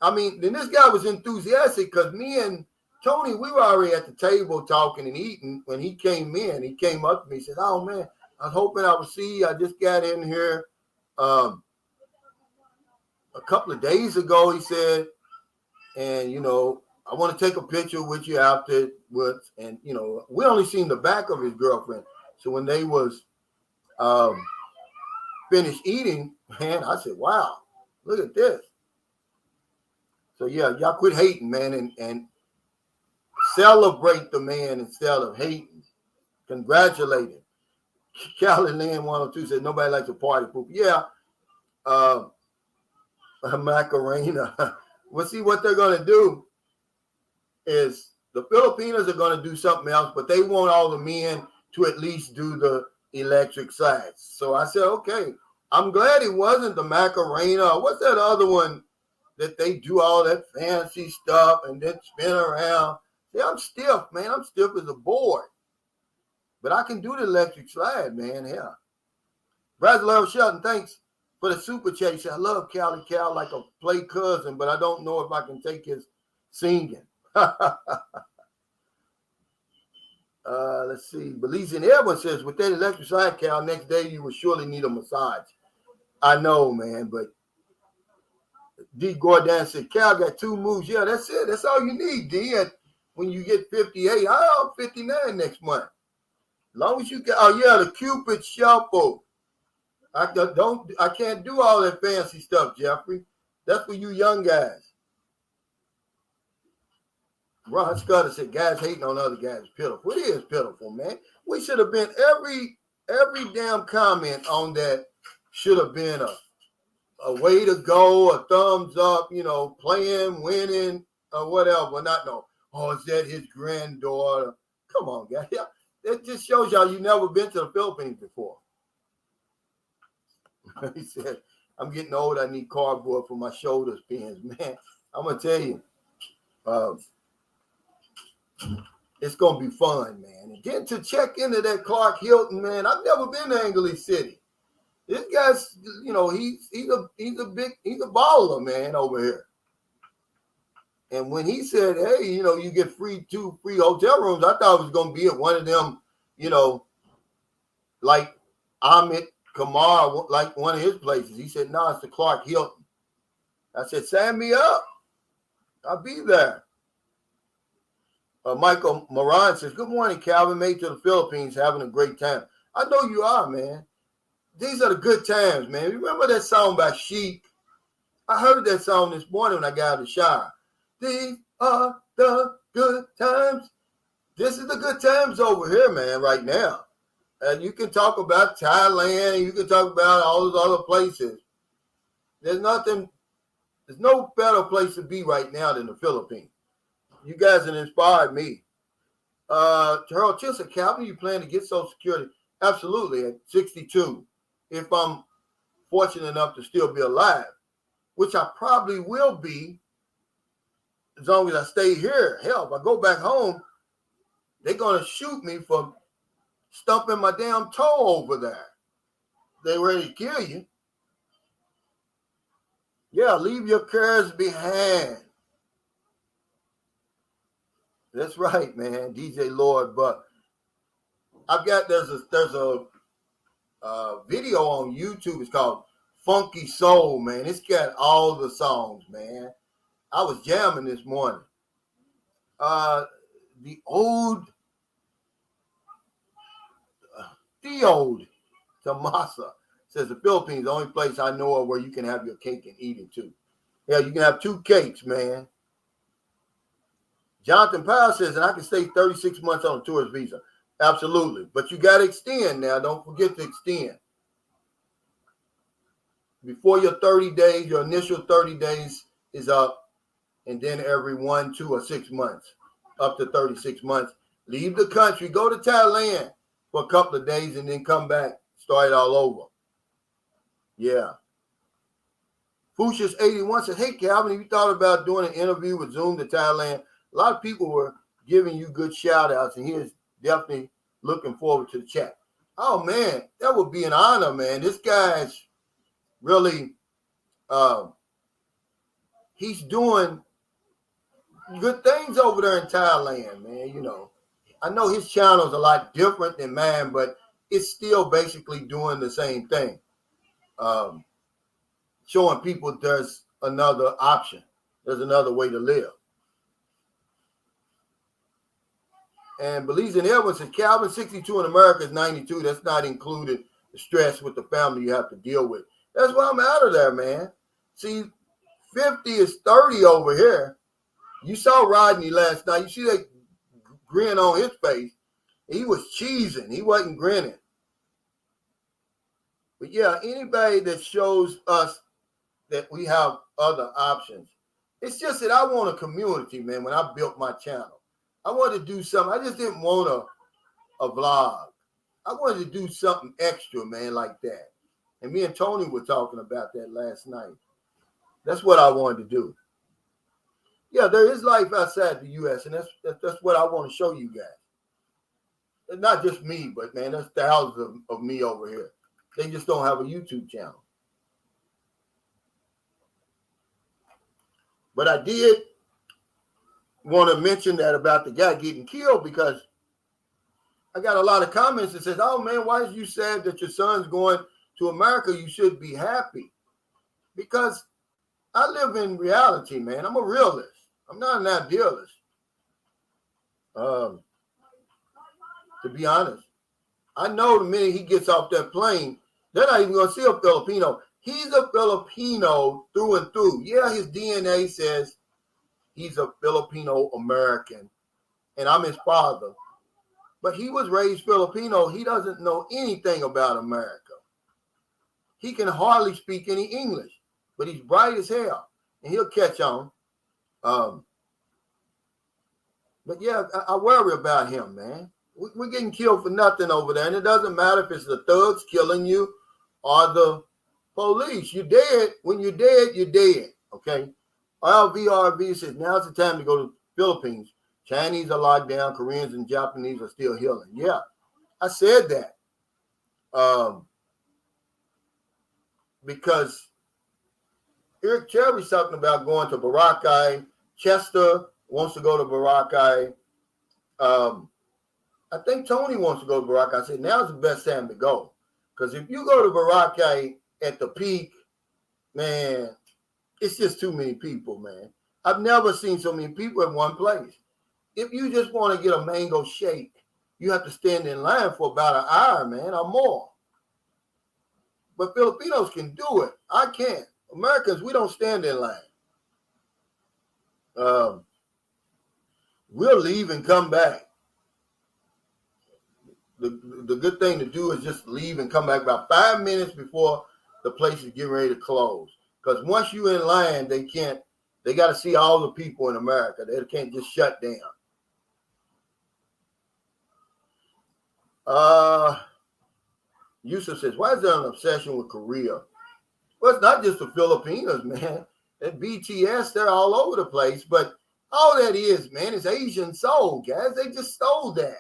I mean, then this guy was enthusiastic because me and Tony, we were already at the table talking and eating when he came in. He came up to me and said, oh, man, I was hoping I would see you. I just got in here a couple of days ago, he said, and, I want to take a picture with you afterwards. And, we only seen the back of his girlfriend. So when they was finished eating, man, I said, wow, look at this. So, yeah, y'all quit hating, man, and celebrate the man instead of hating. Congratulate him. Callie Lynn 102 said, nobody likes a party poop. Yeah, Macarena. Well, see, what they're going to do is the Filipinos are going to do something else, but they want all the men to at least do the electric slides. So I said, okay, I'm glad it wasn't the Macarena. What's that other one that they do all that fancy stuff and then spin around? See, I'm stiff, man. I'm stiff as a board. But I can do the electric slide, man. Yeah. Brasilero Shelton, thanks for the super chat. He said, I love Cali Cal like a play cousin, but I don't know if I can take his singing. Let's see. Belizean Edwin says, with that electric slide, Cal, next day you will surely need a massage. I know, man, but D. Gordon said, Cal got 2 moves. Yeah, that's it. That's all you need, D. And when you get 58, I'm 59 next month. As long as you get, the Cupid shuffle. I can't do all that fancy stuff, Jeffrey. That's for you young guys. Ron Scudder said, guys hating on other guys is pitiful. It is pitiful, man. We should have been, every damn comment on that should have been a way to go, a thumbs up, playing, winning, or whatever. Not no, is that his granddaughter? Come on, guys. Yeah, it just shows y'all you never been to the Philippines before. He said, I'm getting old. I need cardboard for my shoulder pins. Man, I'm going to tell you, it's going to be fun, man. And then to check into that Clark Hilton, man, I've never been to Angeles City. This guy's, he's a baller, man, over here. And when he said, hey, you get 2 free hotel rooms, I thought it was going to be at one of them, like Amit Kamar, like one of his places. He said, no, it's the Clark Hilton. I said, sign me up. I'll be there. Michael Moran says, good morning, Calvin. Made to the Philippines, having a great time. I know you are, man. These are the good times, man. Remember that song by Chic? I heard that song this morning when I got out of the shower. These are the good times. This is the good times over here, man, right now. And you can talk about Thailand. You can talk about all those other places. There's no better place to be right now than the Philippines. You guys have inspired me. Harold Chisel, Calvin, you plan to get Social Security? Absolutely, at 62. If I'm fortunate enough to still be alive, which I probably will be as long as I stay here. Hell, if I go back home, they're going to shoot me for stumping my damn toe over there. They're ready to kill you. Yeah, leave your cares behind. That's right, man. DJ Lord, but I've got there's a video on YouTube. It's called Funky Soul, man. It's got all the songs, man. I was jamming this morning. The old Tomasa says the Philippines, the only place I know of where you can have your cake and eat it too. Yeah, you can have 2 cakes, man. Jonathan Powell says, and I can stay 36 months on a tourist visa. Absolutely. But you got to extend now. Don't forget to extend. Before your 30 days, your initial 30 days is up. And then every 1, 2, or 6 months, up to 36 months, leave the country, go to Thailand for a couple of days, and then come back, start it all over. Yeah. Fuchsius81 says, hey, Calvin, have you thought about doing an interview with Zoom to Thailand? A lot of people were giving you good shout outs, and he is definitely looking forward to the chat. Oh, man, that would be an honor, man. This guy's really, he's doing good things over there in Thailand, man. You know, I know his channel is a lot different than mine, but it's still basically doing the same thing. Showing people there's another option. There's another way to live. And Belize and Edwards says, Calvin, 62 in America is 92. That's not included the stress with the family you have to deal with. That's why I'm out of there, man. See, 50 is 30 over here. You saw Rodney last night. You see that grin on his face. He was cheesing. He wasn't grinning. But yeah, anybody that shows us that we have other options. It's just that I want a community, man, when I built my channel. I wanted to do something. I just didn't want a vlog. I wanted to do something extra, man, like that. And me and Tony were talking about that last night. That's what I wanted to do. Yeah, there is life outside the U.S., and that's what I want to show you guys. And not just me, but, man, there's thousands of me over here. They just don't have a YouTube channel. But I did want to mention that about the guy getting killed, because I got a lot of comments that says, oh, man, why is you sad that your son's going to America? You should be happy. Because I live in reality, man. I'm a realist. I'm not an idealist. To be honest, I know the minute he gets off that plane, they're not even going to see a Filipino. He's a Filipino through and through. Yeah, his DNA says he's a Filipino American, and I'm his father. But he was raised Filipino. He doesn't know anything about America. He can hardly speak any English, but he's bright as hell, and he'll catch on. But yeah, I worry about him, man. We're getting killed for nothing over there, and it doesn't matter if it's the thugs killing you or the police. You're dead. When you're dead, you're dead. Okay. RVRV says now's the time to go to the Philippines. Chinese are locked down. Koreans and Japanese are still healing. Yeah, I said that. Because Eric Cherry's talking about going to Boracay. Chester wants to go to Boracay. I think Tony wants to go to Boracay. I said now's the best time to go. Because if you go to Boracay at the peak, man, it's just too many people, man. I've never seen so many people in one place. If you just want to get a mango shake, you have to stand in line for about an hour, man, or more. But Filipinos can do it. I can't. Americans, we don't stand in line. We'll leave and come back. The good thing to do is just leave and come back about 5 minutes before the place is getting ready to close. Because once you're in line, they got to see all the people in America. They can't just shut down. Yusuf says, why is there an obsession with Korea? Well, it's not just the Filipinos, man. That BTS, they're all over the place. But all that is, man, is Asian soul, guys. They just stole that.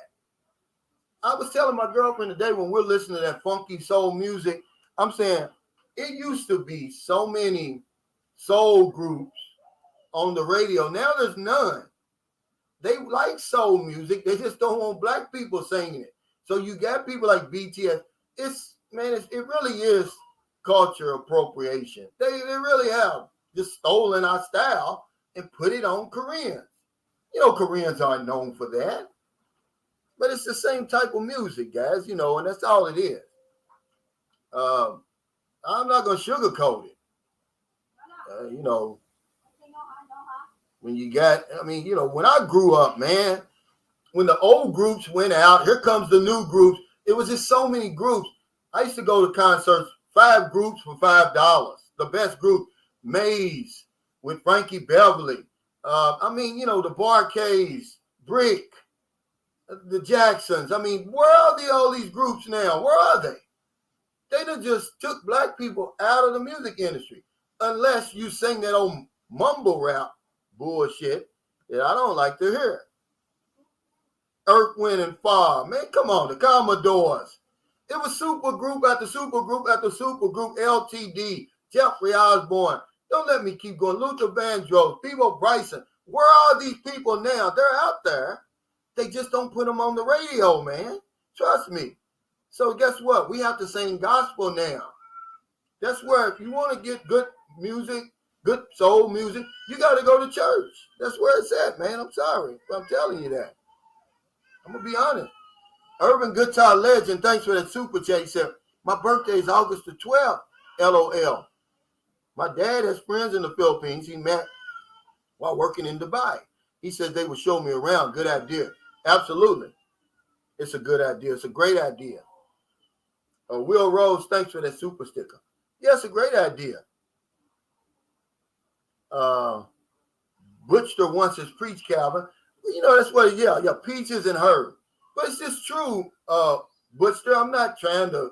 I was telling my girlfriend today when we're listening to that funky soul music, I'm saying it used to be so many soul groups on the radio. Now there's none. They like soul music. They just don't want black people singing it. So you got people like BTS. It really is culture appropriation. They really have just stolen our style and put it on Koreans. You know, Koreans aren't known for that. But it's the same type of music, guys, you know, and that's all it is. I'm not going to sugarcoat it. You know, when you got, when I grew up, man, when the old groups went out, here comes the new groups. It was just so many groups. I used to go to concerts, 5 groups for $5. The best group, Maze with Frankie Beverly. The Barcades, Brick. The Jacksons. Where are all these groups now? Where are they? They just took black people out of the music industry. unless you sing that old mumble rap bullshit that I don't like to hear. Earth, Wind, and Fire. Man, come on, the Commodores. It was super group after super group after super group, LTD, Jeffrey Osborne. Don't let me keep going. Luther Vandross, Peebo Bryson. Where are these people now? They're out there. They just don't put them on the radio, man. Trust me. So guess what? We have to sing gospel now. That's where if you want to get good music, good soul music, you got to go to church. That's where it's at, man. I'm sorry, but I'm telling you that. I'm going to be honest. Urban Guitar Legend, thanks for that super chat. He said, my birthday is August the 12th, LOL. My dad has friends in the Philippines he met while working in Dubai. He says they will show me around. Good idea. Absolutely. It's a good idea. It's a great idea. Will Rose, thanks for that super sticker. Yeah, it's a great idea. Butcher wants his preach, Calvin. You know, that's what, yeah, peaches and herb. But it's just true, Butcher. I'm not trying to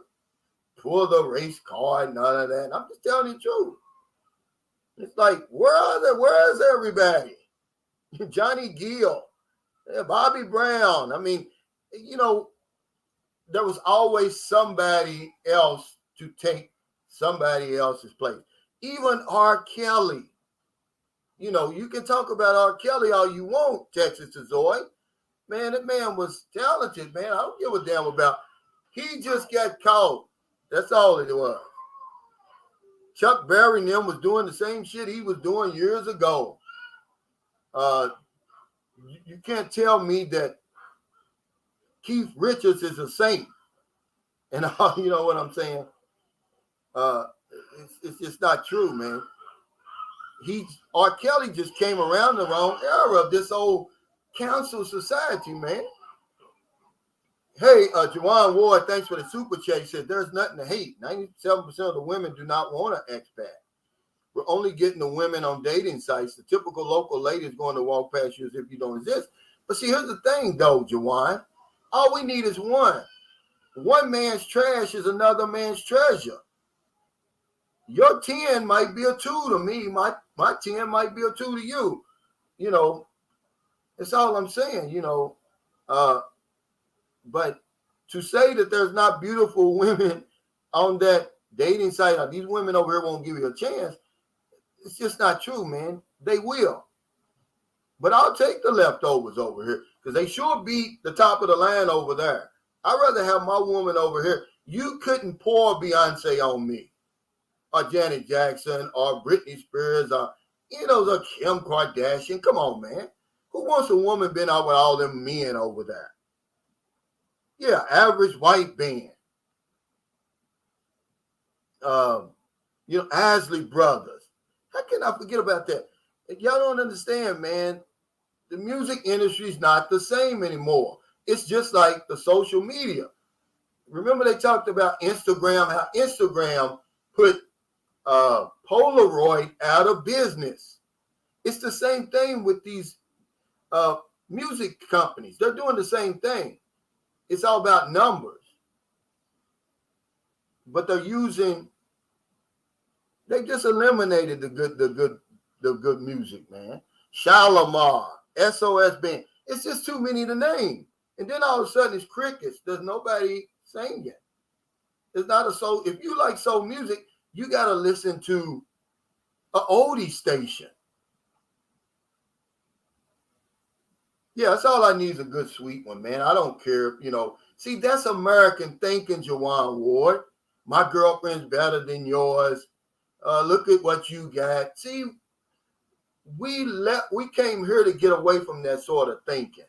pull the race card, none of that. I'm just telling you the truth. It's like, where is everybody? Johnny Gill, Bobby Brown. I mean, you know, there was always somebody else to take somebody else's place. Even R. Kelly. You know, you can talk about R. Kelly all you want, Texas Zoe. Man, that man was talented, man. I don't give a damn about. He just got caught. That's all it was. Chuck Berry and them was doing the same shit he was doing years ago. You can't tell me that Keith Richards is a saint. And you know what I'm saying? It's just not true, man. R. Kelly just came around the wrong era of this old council society, man. Hey, Juwan Ward, thanks for the super chat. He said, there's nothing to hate. 97% of the women do not want an expat. We're only getting the women on dating sites. The typical local lady is going to walk past you as if you don't exist. But see, here's the thing, though, Juwan. All we need is one. One man's trash is another man's treasure. Your 10 might be a 2 to me. My 10 might be a 2 to you. You know, that's all I'm saying, you know. But to say that there's not beautiful women on that dating site, or these women over here won't give you a chance, it's just not true, man. They will. But I'll take the leftovers over here because they sure beat the top of the line over there. I'd rather have my woman over here. You couldn't pour Beyonce on me, or Janet Jackson, or Britney Spears, or, you know, the Kim Kardashian. Come on, man. Who wants a woman been out with all them men over there? Yeah, average white band. You know, Isley Brothers. How can I forget about that? Y'all don't understand, man. The music industry is not the same anymore. It's just like the social media. Remember they talked about Instagram, how Instagram put Polaroid out of business. It's the same thing with these music companies. They're doing the same thing. It's all about numbers. But they just eliminated the good music, man. Shalimar, SOS Band. It's just too many to name. And then all of a sudden it's crickets. There's nobody singing. It's not a soul. If you like soul music, you got to listen to an oldie station. Yeah, that's all I need is a good sweet one, man. I don't care, you know. See, that's American thinking, Juwan Ward. My girlfriend's better than yours. Look at what you got. See, we came here to get away from that sort of thinking.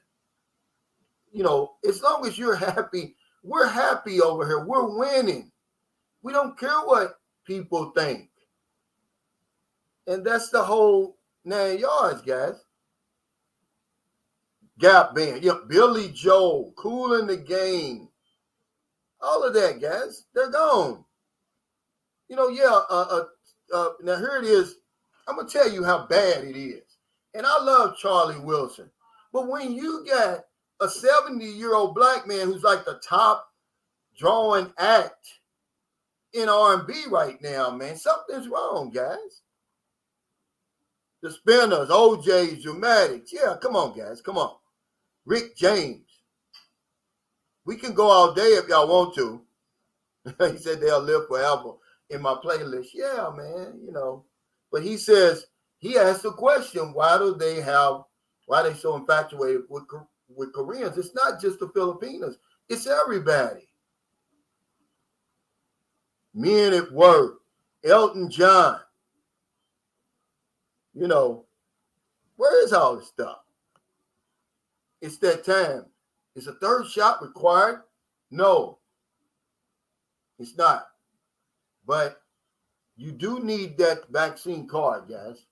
You know, as long as you're happy, we're happy over here. We're winning. We don't care what people think. And that's the whole 9 yards, guys. Gap Band, yeah, Billy Joel, Cool in the Game, all of that, guys, they're gone. You know, now here it is. I'm gonna tell you how bad it is. And I love Charlie Wilson, but when you got a 70-year-old black man who's like the top drawing act in R&B right now, man, something's wrong, guys. The Spinners, OJ's, Dramatics. Yeah, come on, guys. Come on. Rick James. We can go all day if y'all want to. He said they'll live forever in my playlist. Yeah, man, But he says, he asked the question, why they so infatuated with Koreans? It's not just the Filipinos. It's everybody. Men at Work, Elton John. Where is all this stuff? It's that time. Is a third shot required? No, it's not. But you do need that vaccine card, guys.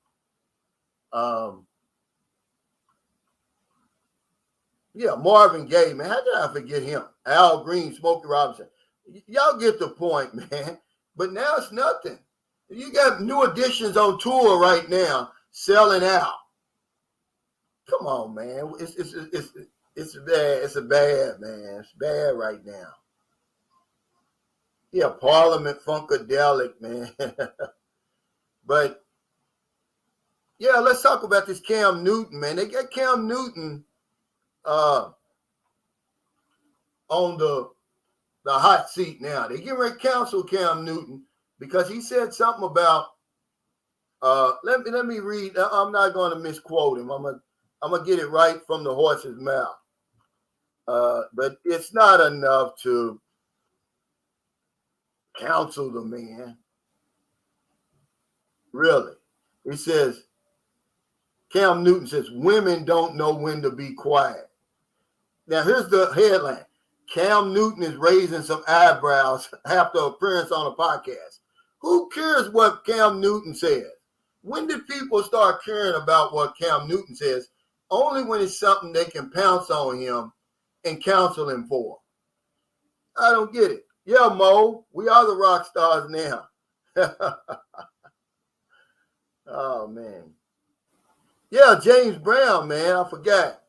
Marvin Gaye, man. How did I forget him? Al Green, Smokey Robinson. Y'all get the point, man. But now it's nothing. You got New Editions on tour right now, selling out. Come on, man. It's bad. It's bad, man. It's bad right now. Yeah, Parliament Funkadelic, man. But yeah, let's talk about this Cam Newton, man. They got Cam Newton on the hot seat now. They get ready to cancel Cam Newton because he said something about let me read. I'm not going to misquote him. I'm gonna get it right from the horse's mouth. But it's not enough to counsel the man. Really. He says, Cam Newton says, women don't know when to be quiet. Now, here's the headline. Cam Newton is raising some eyebrows after appearance on a podcast. Who cares what Cam Newton says? When did people start caring about what Cam Newton says? Only when it's something they can pounce on him and counsel him for. I don't get it. Yeah, Mo, we are the rock stars now. Oh, man. Yeah, James Brown, man, I forgot.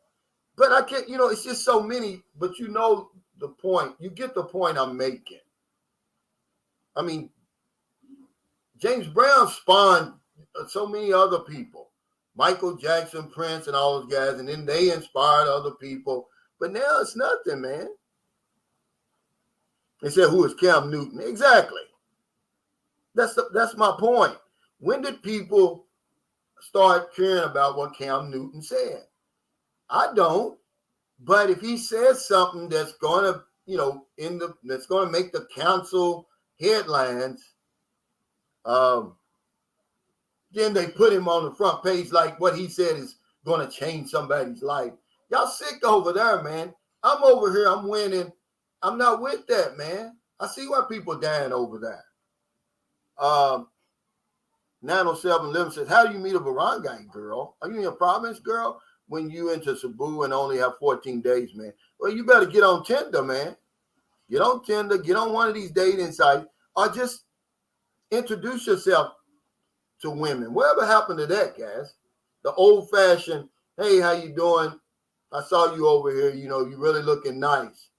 But I can't, it's just so many, but you know the point. You get the point I'm making. I mean, James Brown spawned so many other people. Michael Jackson, Prince, and all those guys, and then they inspired other people. But now it's nothing, man. They said, who is Cam Newton? Exactly. That's my point. When did people start caring about what Cam Newton said? I don't. But if he says something that's going to, that's going to make the council headlines, then they put him on the front page like what he said is going to change somebody's life. Y'all sick over there, man. I'm over here. I'm winning. I'm not with that, man. I see why people dying over that. 90711 says, how do you meet a barangay girl? Are you in a province, girl? When you into Cebu and only have 14 days, man. Well, you better get on Tinder, man. Get on Tinder. Get on one of these dating sites. Or just introduce yourself to women. Whatever happened to that, guys? The old-fashioned, hey, how you doing? I saw you over here. You really looking nice.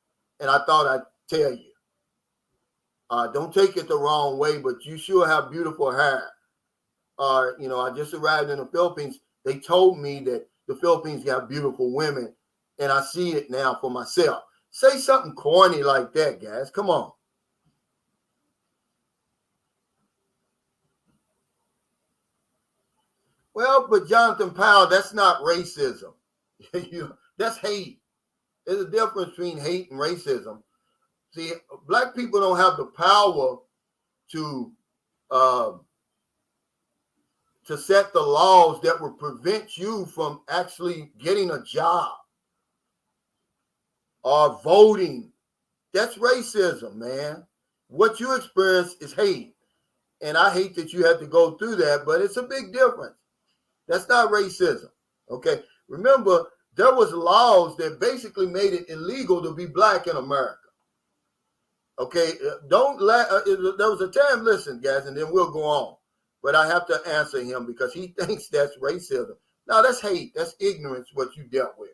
And I thought I'd tell you. Don't take it the wrong way, but you sure have beautiful hair. I just arrived in the Philippines. They told me that the Philippines got beautiful women, and I see it now for myself. Say something corny like that, guys. Come on. Well, but Jonathan Powell, that's not racism. That's hate. There's a difference between hate and racism. See, black people don't have the power to set the laws that will prevent you from actually getting a job or voting. That's racism, man. What you experience is hate. And I hate that you have to go through that, but it's a big difference. That's not racism. Okay. Remember, there was laws that basically made it illegal to be black in America. Okay. There was a time, listen, guys, and then we'll go on. But I have to answer him because he thinks that's racism. No, that's hate. That's ignorance, what you dealt with.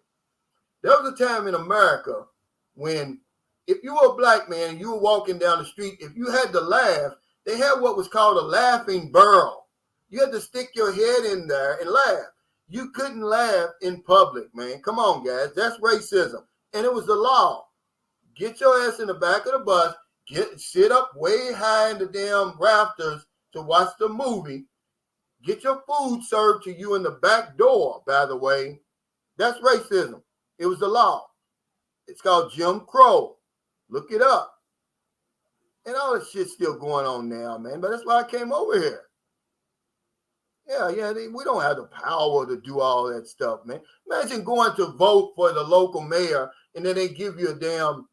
There was a time in America when if you were a black man and you were walking down the street, if you had to laugh, they had what was called a laughing barrel. You had to stick your head in there and laugh. You couldn't laugh in public, man. Come on, guys. That's racism. And it was the law. Get your ass in the back of the bus. Sit up way high in the damn rafters to watch the movie. Get your food served to you in the back door, by the way. That's racism. It was the law. It's called Jim Crow. Look it up. And all this shit's still going on now, man. But that's why I came over here. Yeah, we don't have the power to do all that stuff, man. Imagine going to vote for the local mayor and then they give you a damn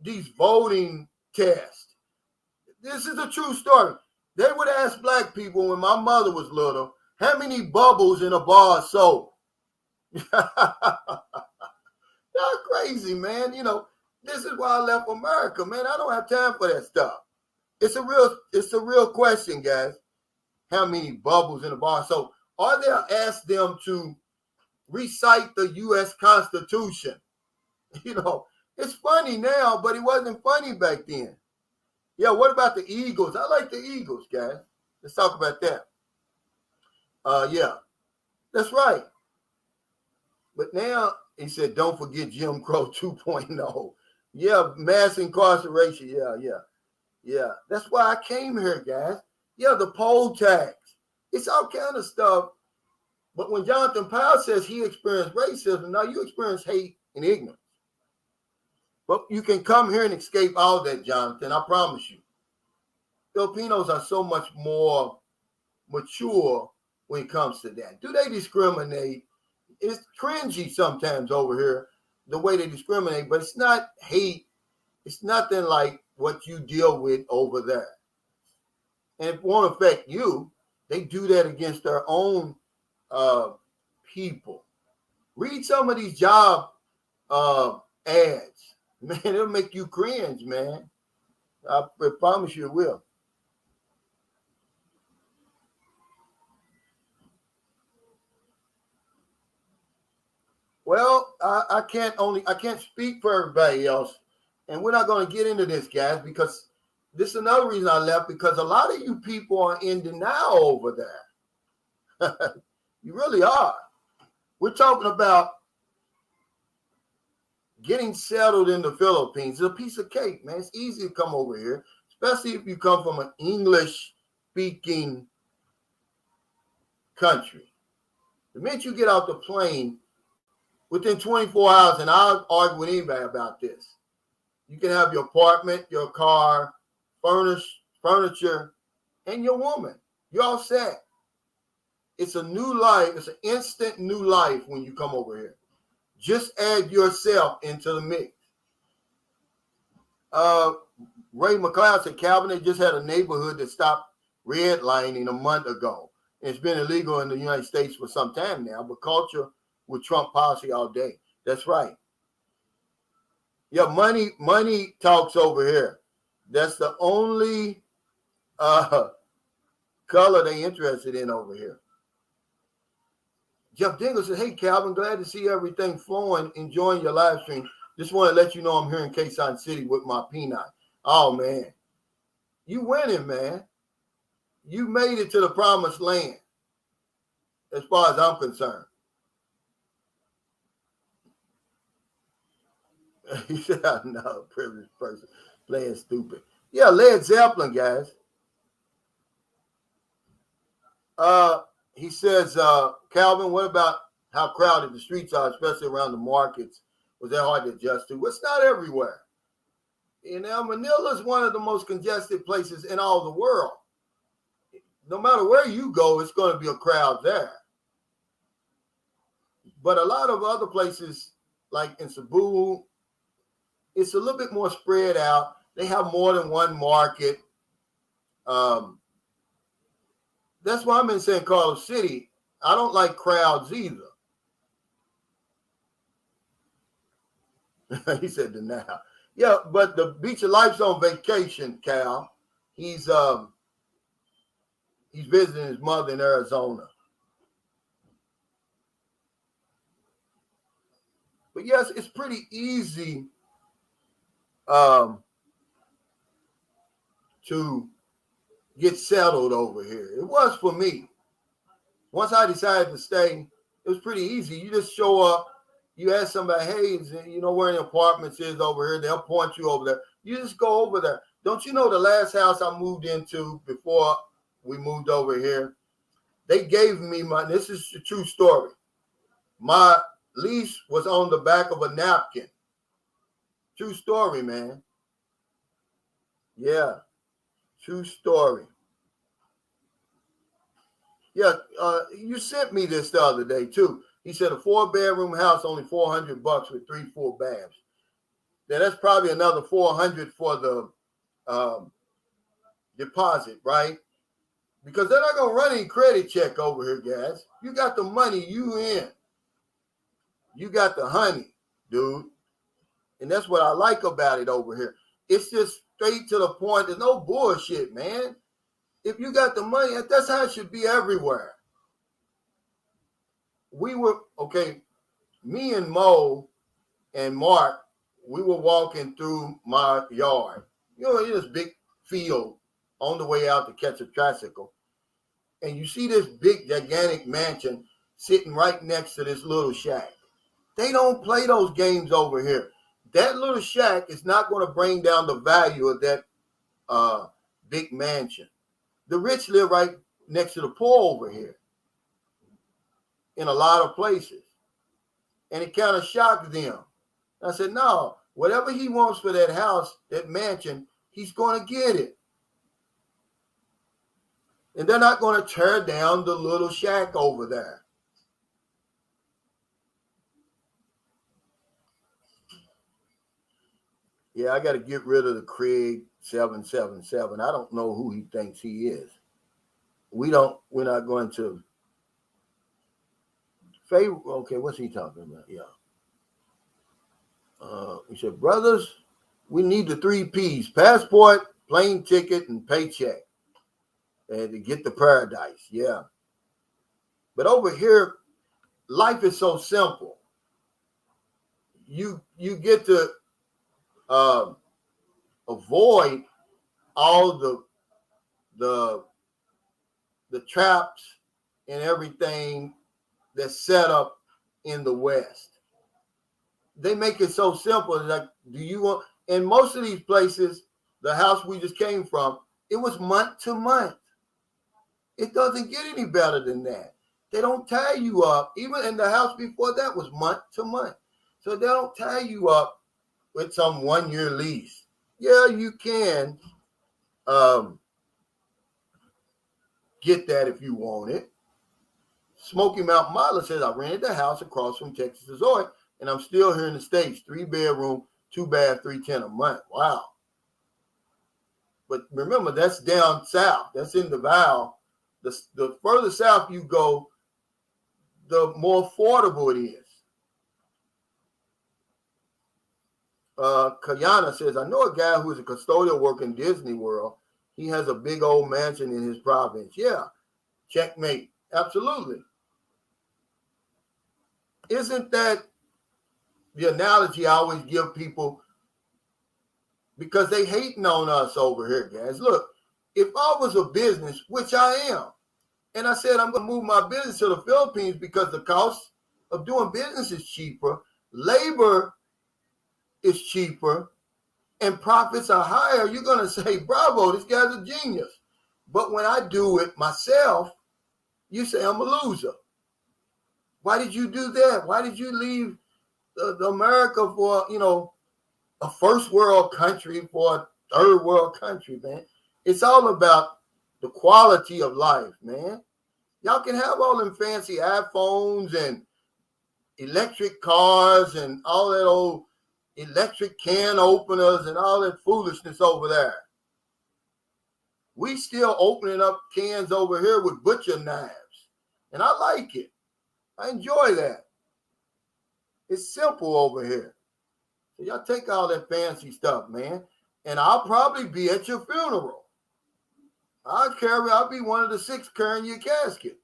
these voting tests. This is a true story. They would ask black people when my mother was little, how many bubbles in a bar of soap? Y'all crazy, man. You know, this is why I left America, man. I don't have time for that stuff. It's a real question, guys. How many bubbles in a bar? So or they'll ask them to recite the U.S. Constitution. You know, it's funny now, but it wasn't funny back then. Yeah, what about the Eagles? I like the Eagles, guys. Let's talk about that. Yeah, that's right. But now he said, don't forget Jim Crow 2.0. Yeah, mass incarceration. Yeah. That's why I came here, guys. Yeah, the poll tax. It's all kind of stuff. But when Jonathan Powell says he experienced racism, now you experience hate and ignorance. But you can come here and escape all that, Jonathan. I promise you. Filipinos are so much more mature when it comes to that. Do they discriminate? It's cringy sometimes over here, the way they discriminate, but it's not hate. It's nothing like what you deal with over there. And it won't affect you. They do that against their own people. Read some of these job ads. Man, it'll make you cringe, man. I promise you it will. Well, I can't speak for everybody else. And we're not going to get into this, guys, because this is another reason I left, because a lot of you people are in denial over there. You really are. We're talking about getting settled in the Philippines. It's a piece of cake, man. It's easy to come over here, especially if you come from an English-speaking country. The minute you get off the plane, within 24 hours, and I'll argue with anybody about this, you can have your apartment, your car, furniture, and your woman. You're all set. It's a new life. It's an instant new life when you come over here. Just add yourself into the mix. Ray McLeod said, Calvin, they just had a neighborhood that stopped redlining a month ago. It's been illegal in the United States for some time now, but culture with Trump policy all day. That's right. Yeah, money talks over here. That's the only color they interested in over here. Jeff Dingle said, hey, Calvin, glad to see everything flowing, enjoying your live stream. Just want to let you know I'm here in Quezon City with my peanut. Oh, man. You winning, man. You made it to the promised land, as far as I'm concerned. He said, I'm not a privileged person playing stupid. Yeah, Led Zeppelin, guys. He says, Calvin, what about how crowded the streets are, especially around the markets? Was that hard to adjust to? Well, it's not everywhere. You know, Manila is one of the most congested places in all the world. No matter where you go, it's going to be a crowd there. But a lot of other places, like in Cebu, it's a little bit more spread out. They have more than one market. That's why I'm in San Carlos City. I don't like crowds either. He said denial. Yeah, but the Beach of Life's on vacation, Cal. He's visiting his mother in Arizona. But yes, it's pretty easy to get settled over here. It was for me. Once I decided to stay, it was pretty easy. You just show up, you ask somebody, hey, you know where the apartments is over here? They'll point you over there. You just go over there. Don't you know the last house I moved into before we moved over here? They gave me this is a true story. My lease was on the back of a napkin. True story, man. Yeah, true story. Yeah, you sent me this the other day too. He said a 4-bedroom house, only $400 with 3 full baths. Then that's probably another $400 for the deposit, right? Because they're not gonna run any credit check over here, guys. You got the money, you in. You got the honey, dude. And that's what I like about it over here. It's just straight to the point. There's no bullshit, man. If you got the money, that's how it should be everywhere. We were, okay, me and Mo and Mark, we were walking through my yard. You know, this big field on the way out to catch a tricycle. And you see this big, gigantic mansion sitting right next to this little shack. They don't play those games over here. That little shack is not going to bring down the value of that big mansion. The rich live right next to the poor over here in a lot of places. And it kind of shocked them. I said, no, whatever he wants for that house, that mansion, he's going to get it. And they're not going to tear down the little shack over there. Yeah, I got to get rid of the Craig 777. I don't know who he thinks he is. We're not going to. Okay, what's he talking about? Yeah. He said, brothers, we need the 3 P's: passport, plane ticket, and paycheck. And to get to paradise. Yeah. But over here, life is so simple. You get to avoid all the traps and everything that's set up in the West. They make it so simple. Like, do you want? In most of these places, the house we just came from, it was month to month. It doesn't get any better than that. They don't tie you up. Even in the house before that was month to month. So they don't tie you up with some 1-year lease. Yeah, you can get that if you want it. Smoky Mountain Miler says, I rented the house across from Texas Resort, and I'm still here in the States. 3-bedroom, 2-bath, $310 a month. Wow. But remember, that's down south. That's in the Val. The further south you go, the more affordable it is. Kayana says, I know a guy who is a custodial worker in Disney World. He has a big old mansion in his province. Yeah, checkmate. Absolutely. Isn't that the analogy I always give people? Because they hating on us over here, guys. Look, if I was a business, which I am, and I said I'm going to move my business to the Philippines because the cost of doing business is cheaper, labor is cheaper, and profits are higher, you're going to say, bravo, this guy's a genius. But when I do it myself, you say I'm a loser. Why did you do that? Why did you leave America for, a first world country for a third world country, man? It's all about the quality of life, man. Y'all can have all them fancy iPhones and electric cars and all that old electric can openers and all that foolishness over there. We still opening up cans over here with butcher knives. And I like it. I enjoy that. It's simple over here. So y'all take all that fancy stuff, man. And I'll probably be at your funeral. I'll be one of the 6 carrying your casket.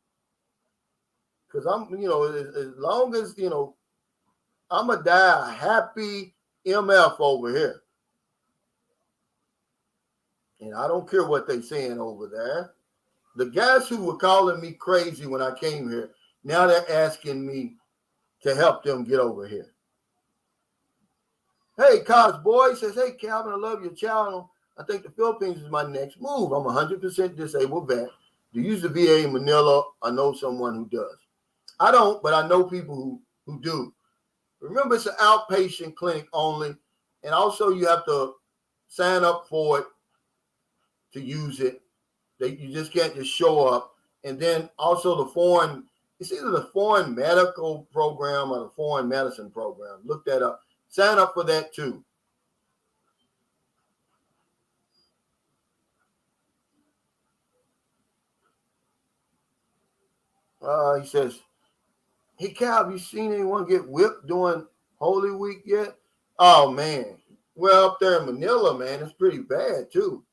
Because I'm, as long as, I'm going to die a happy MF over here. And I don't care what they saying over there. The guys who were calling me crazy when I came here, now they're asking me to help them get over here. Hey, Cos Boy says, hey, Calvin, I love your channel. I think the Philippines is my next move. I'm 100% disabled vet. Do you use the VA in Manila? I know someone who does. I don't, but I know people who do. Remember, it's an outpatient clinic only. And also you have to sign up for it to use it. You just can't just show up. And then also it's either the foreign medical program or the foreign medicine program. Look that up. Sign up for that too. He says, hey, Cal, have you seen anyone get whipped during Holy Week yet? Oh, man. Well, up there in Manila, man, it's pretty bad too.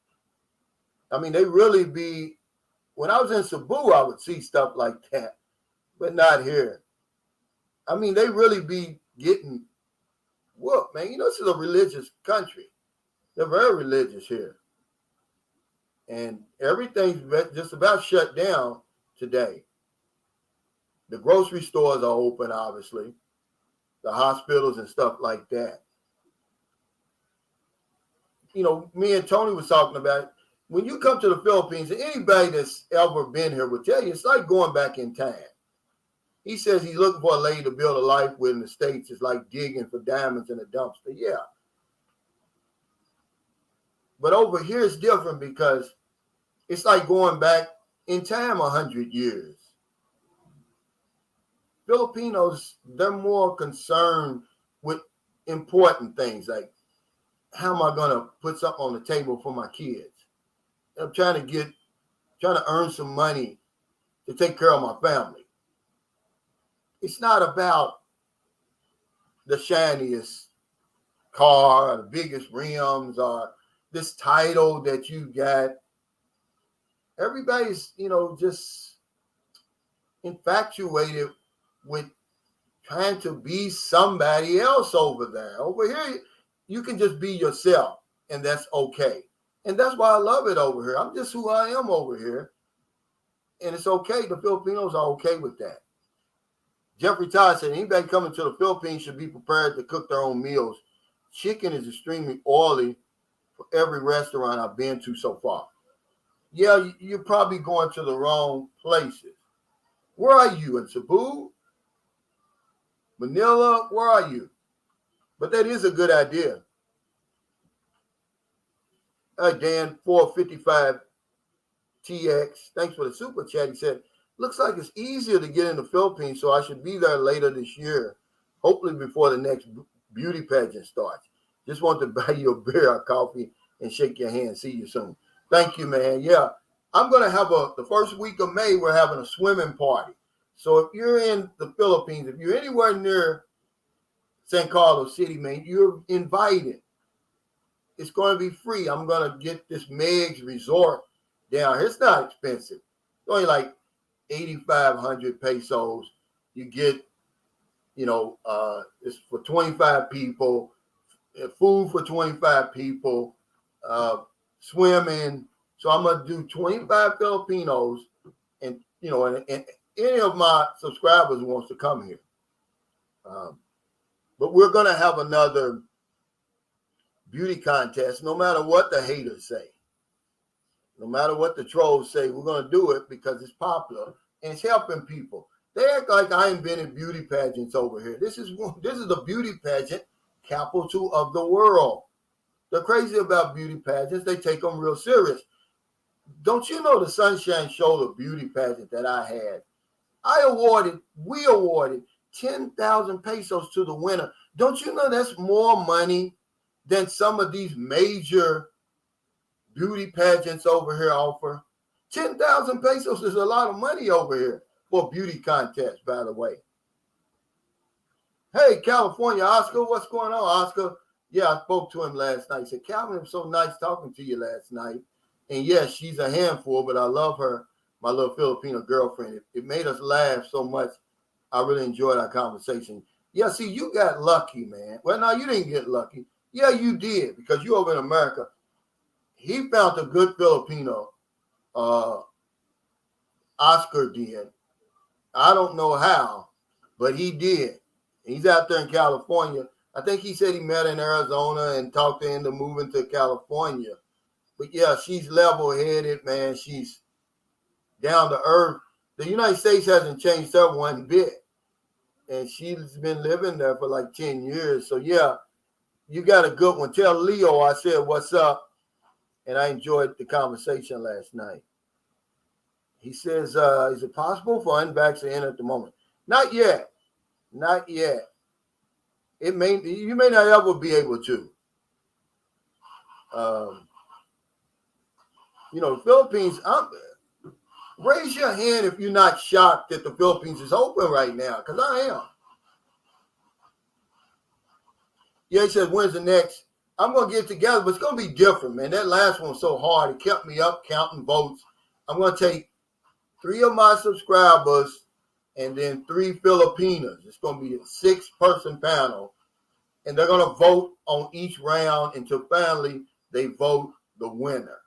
I mean, they really be, when I was in Cebu, I would see stuff like that, but not here. I mean, they really be getting whooped, man. You know, this is a religious country. They're very religious here. And everything's just about shut down today. The grocery stores are open, obviously. The hospitals and stuff like that. You know, me and Tony was talking about it. When you come to the Philippines, anybody that's ever been here will tell you, it's like going back in time. He says he's looking for a lady to build a life with in the States. It's like digging for diamonds in a dumpster. Yeah. But over here it's different because it's like going back in time 100 years. Filipinos, they're more concerned with important things like, how am I going to put something on the table for my kids? I'm trying to earn some money to take care of my family. It's not about the shiniest car or the biggest rims or this title that you got. Everybody's, just infatuated with trying to be somebody else over there. Over here, you can just be yourself, and that's okay. And that's why I love it over here. I'm just who I am over here. And it's okay. The Filipinos are okay with that. Jeffrey Todd said, anybody coming to the Philippines should be prepared to cook their own meals. Chicken is extremely oily for every restaurant I've been to so far. Yeah, you're probably going to the wrong places. Where are you? In Cebu? Manila? Where are you? But that is a good idea. Dan 455 TX, thanks for the super chat. He said, looks like it's easier to get in the Philippines, so I should be there later this year, hopefully before the next beauty pageant starts. Just want to buy you a beer or coffee and shake your hand. See you soon. Thank you, man. Yeah, I'm going to have the first week of May, we're having a swimming party. So if you're in the Philippines, if you're anywhere near San Carlos City, man, you're invited. It's going to be free. I'm going to get this Meg's Resort down here. It's not expensive. It's only like 8,500 pesos. You get, it's for 25 people, food for 25 people, swimming. So I'm going to do 25 Filipinos and any of my subscribers who wants to come here. But we're going to have another beauty contest, no matter what the haters say. No matter what the trolls say, we're going to do it because it's popular and it's helping people. They act like I invented beauty pageants over here. This is the beauty pageant capital of the world. They're crazy about beauty pageants. They take them real serious. Don't you know the Sunshine Shoulder beauty pageant that I had? We awarded 10,000 pesos to the winner. Don't you know that's more money than some of these major beauty pageants over here offer? 10,000 pesos is a lot of money over here for a beauty contest, by the way. Hey, California, Oscar, what's going on, Oscar? Yeah, I spoke to him last night. He said, Calvin, it was so nice talking to you last night. And yes, she's a handful, but I love her, my little Filipino girlfriend. It made us laugh so much. I really enjoyed our conversation. Yeah, see, you got lucky, man. Well, no, you didn't get lucky. Yeah, you did, because you're over in America. he found a good Filipino. Oscar did. I don't know how, but he did. He's out there in California. I think he said he met in Arizona and talked her into moving to California. But yeah, she's level-headed, man. She's down to earth. The United States hasn't changed her one bit. And she's been living there for like 10 years. So yeah, you got a good one. Tell Leo I said what's up. And I enjoyed the conversation last night. He says, is it possible for unvaxxed to enter at the moment? Not yet. Not yet. You may not ever be able to. The Philippines, raise your hand if you're not shocked that the Philippines is open right now, because I am. Yeah, he says, when's the next? I'm going to get together, but it's going to be different, man. That last one was so hard. It kept me up counting votes. I'm going to take 3 of my subscribers and then 3 Filipinas. It's going to be a 6-person panel. And they're going to vote on each round until finally they vote the winner.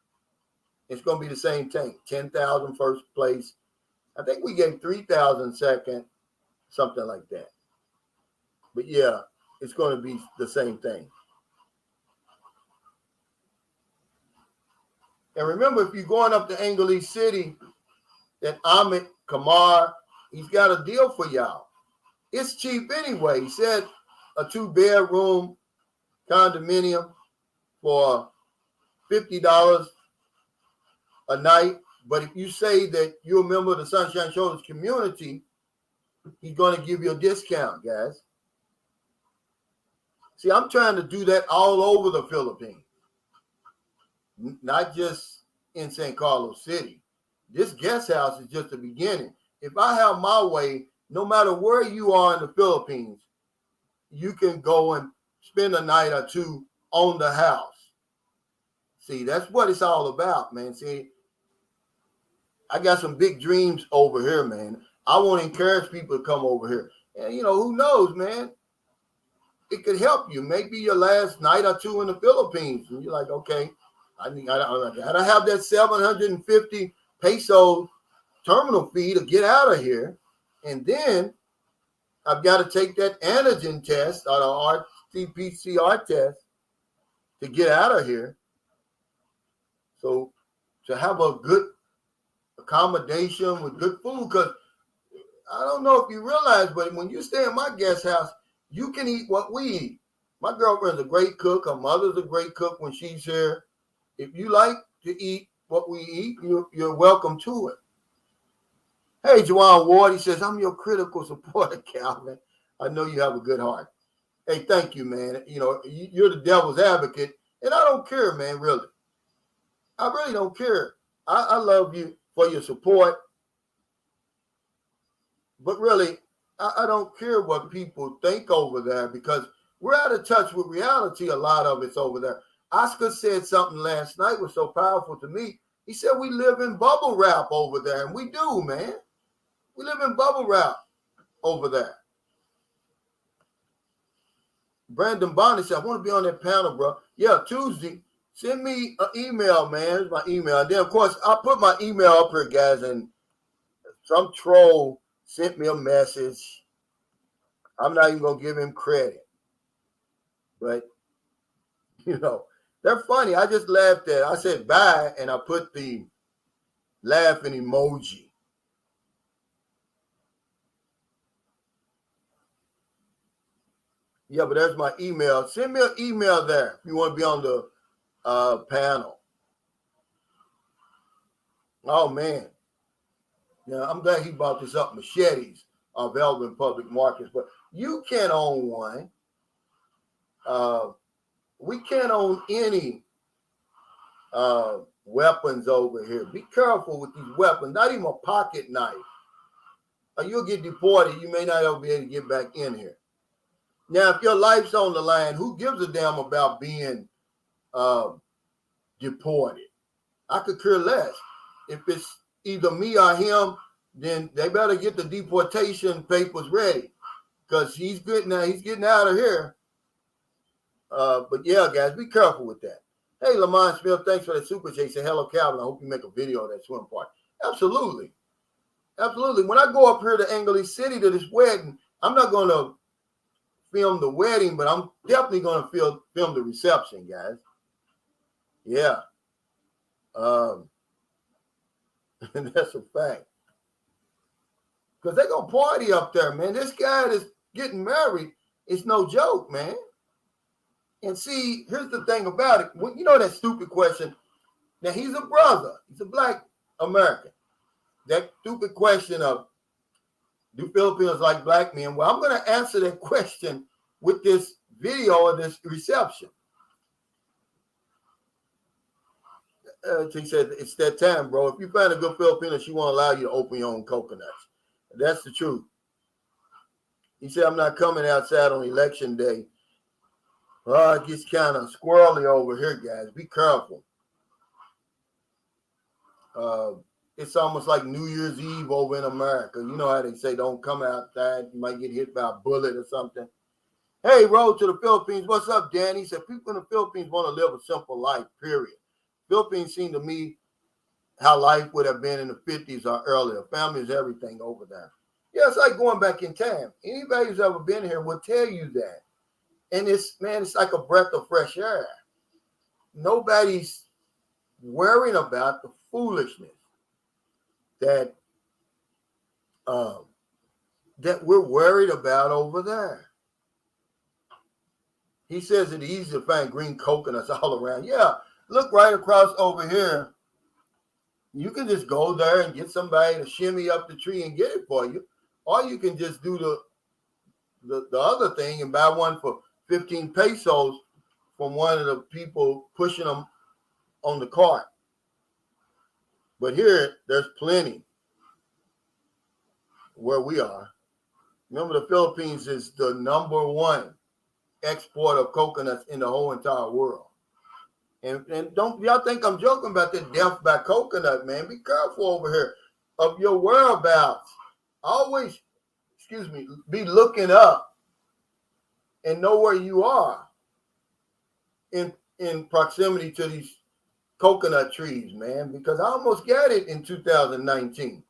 It's going to be the same thing. 10,000 first place. I think we gave 3,000 second, something like that. But yeah, it's going to be the same thing. And remember, if you're going up to Angeles City, that Amit Kamar, he's got a deal for y'all. It's cheap anyway. He said a 2-bedroom condominium for $50 a night. But if you say that you're a member of the Sunshine Shoulders community, he's going to give you a discount, guys. See, I'm trying to do that all over the Philippines, not just in San Carlos City. This guest house is just the beginning. If I have my way, no matter where you are in the Philippines, you can go and spend a night or two on the house. See, that's what it's all about, man. See, I got some big dreams over here, man. I want to encourage people to come over here. And, who knows, man? It could help you. Maybe your last night or two in the Philippines. And you're like, okay, I gotta have that 750 peso terminal fee to get out of here. And then I've got to take that antigen test or the RT-PCR test to get out of here. So to have a good accommodation with good food, because I don't know if you realize, but when you stay in my guest house, you can eat what we eat. My girlfriend's a great cook. Her mother's a great cook when she's here. If you like to eat what we eat, you're welcome to it. Hey, Juwan Ward, he says, I'm your critical supporter, Calvin. I know you have a good heart. Hey, thank you, man. You're the devil's advocate, and I don't care, man, really. I really don't care. I love you for your support, but really, I don't care what people think over there, because we're out of touch with reality. A lot of it's over there. Oscar said something last night was so powerful to me. He said we live in bubble wrap over there, and we do, man. We live in bubble wrap over there. Brandon Bona said, I want to be on that panel, bro. Yeah, Tuesday. Send me an email, man. Here's my email. And then, of course, I put my email up here, guys, and some troll sent me a message. I'm not even going to give him credit. But, they're funny. I just laughed at it. I said bye, and I put the laughing emoji. Yeah, but there's my email. Send me an email there if you want to be on the panel. Oh, man. Now, I'm glad he brought this up. Machetes are available in public markets, but you can't own one. We can't own any weapons over here. Be careful with these weapons. Not even a pocket knife. Or you'll get deported. You may not ever be able to get back in here. Now, if your life's on the line, who gives a damn about being deported? I could care less. If it's either me or him, then they better get the deportation papers ready, because he's good now. He's getting out of here. But yeah, guys, be careful with that. Hey, Lamont Smith, thanks for the super chat. Say hello, Calvin. I hope you make a video of that swim part. Absolutely. Absolutely. When I go up here to Angeles City to this wedding, I'm not going to film the wedding, but I'm definitely going to film the reception, guys. Yeah. And that's a fact. Because they're going to party up there, man. This guy that's getting married is no joke, man. And see, here's the thing about it. You know that stupid question. Now, he's a brother. He's a black American. That stupid question of, do Filipinos like black men? Well, I'm going to answer that question with this video of this reception. He said, it's that time, bro. If you find a good Filipino, she won't allow you to open your own coconuts. That's the truth. He said, I'm not coming outside on election day. Oh, it gets kind of squirrely over here, guys. Be careful. It's almost like New Year's Eve over in America. You know how they say don't come outside. You might get hit by a bullet or something. Hey, road to the Philippines. What's up, Danny? He said people in the Philippines want to live a simple life, period. Philippines seem to me how life would have been in the 50s or earlier. Family is everything over there. Yeah, it's like going back in time. Anybody who's ever been here will tell you that. And it's like a breath of fresh air. Nobody's worrying about the foolishness that we're worried about over there. He says it's easy to find green coconuts all around. Yeah, look right across over here. You can just go there and get somebody to shimmy up the tree and get it for you. Or you can just do the other thing and buy one for 15 pesos from one of the people pushing them on the cart. But here, there's plenty where we are. Remember, the Philippines is the #1 exporter of coconuts in the whole entire world. And don't y'all think I'm joking about the death by coconut, man. Be careful over here of your whereabouts. Always, be looking up and know where you are in proximity to these coconut trees, man, because I almost got it in 2019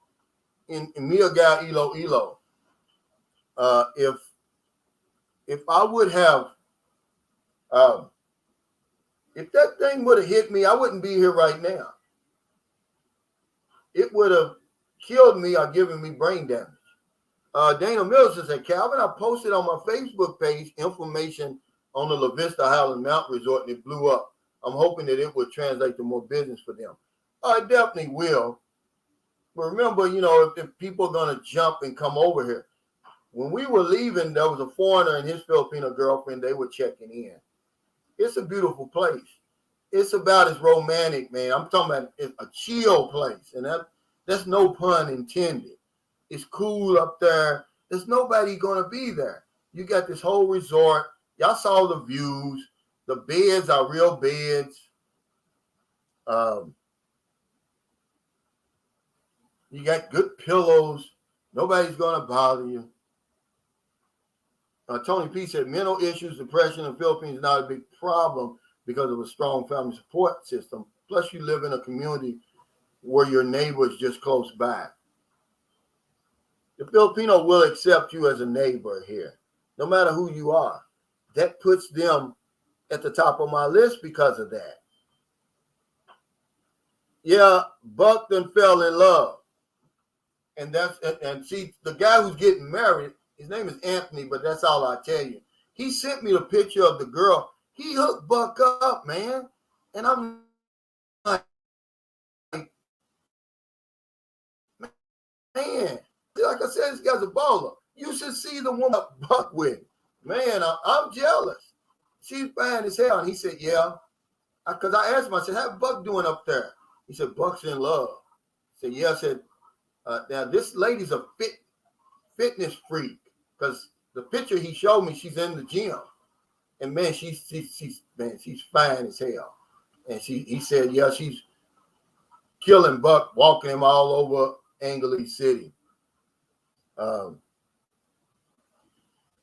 in Miagao, Iloilo. If I would have, if that thing would have hit me, I wouldn't be here right now. It would have killed me or given me brain damage. Dana Mills said, Calvin, I posted on my Facebook page information on the La Vista Highland Mountain Resort and it blew up. I'm hoping that it will translate to more business for them. It definitely will. But remember, if people are going to jump and come over here, when we were leaving, there was a foreigner and his Filipino girlfriend. They were checking in. It's a beautiful place. It's about as romantic, man. I'm talking about a chill place. And that's no pun intended. It's cool up there. There's nobody going to be there. You got this whole resort. Y'all saw the views. The beds are real beds. You got good pillows. Nobody's going to bother you. Tony P said, mental issues, depression in the Philippines is not a big problem because of a strong family support system. Plus, you live in a community where your neighbor is just close by. The Filipino will accept you as a neighbor here, no matter who you are. That puts them at the top of my list because of that. Yeah, Buck then fell in love. And see, the guy who's getting married, his name is Anthony, but that's all I tell you. He sent me the picture of the girl. He hooked Buck up, man. And I'm like, man, like I said, this guy's a baller. You should see the woman Buck with. Man, I'm jealous. She's fine as hell. And he said, yeah. Because I asked him, I said, how's Buck doing up there? He said, Buck's in love. I said, yeah. I said, now this lady's a fitness freak. Because the picture he showed me, she's in the gym. And man, she's fine as hell. And he said, yeah, she's killing Buck, walking him all over Angeles City.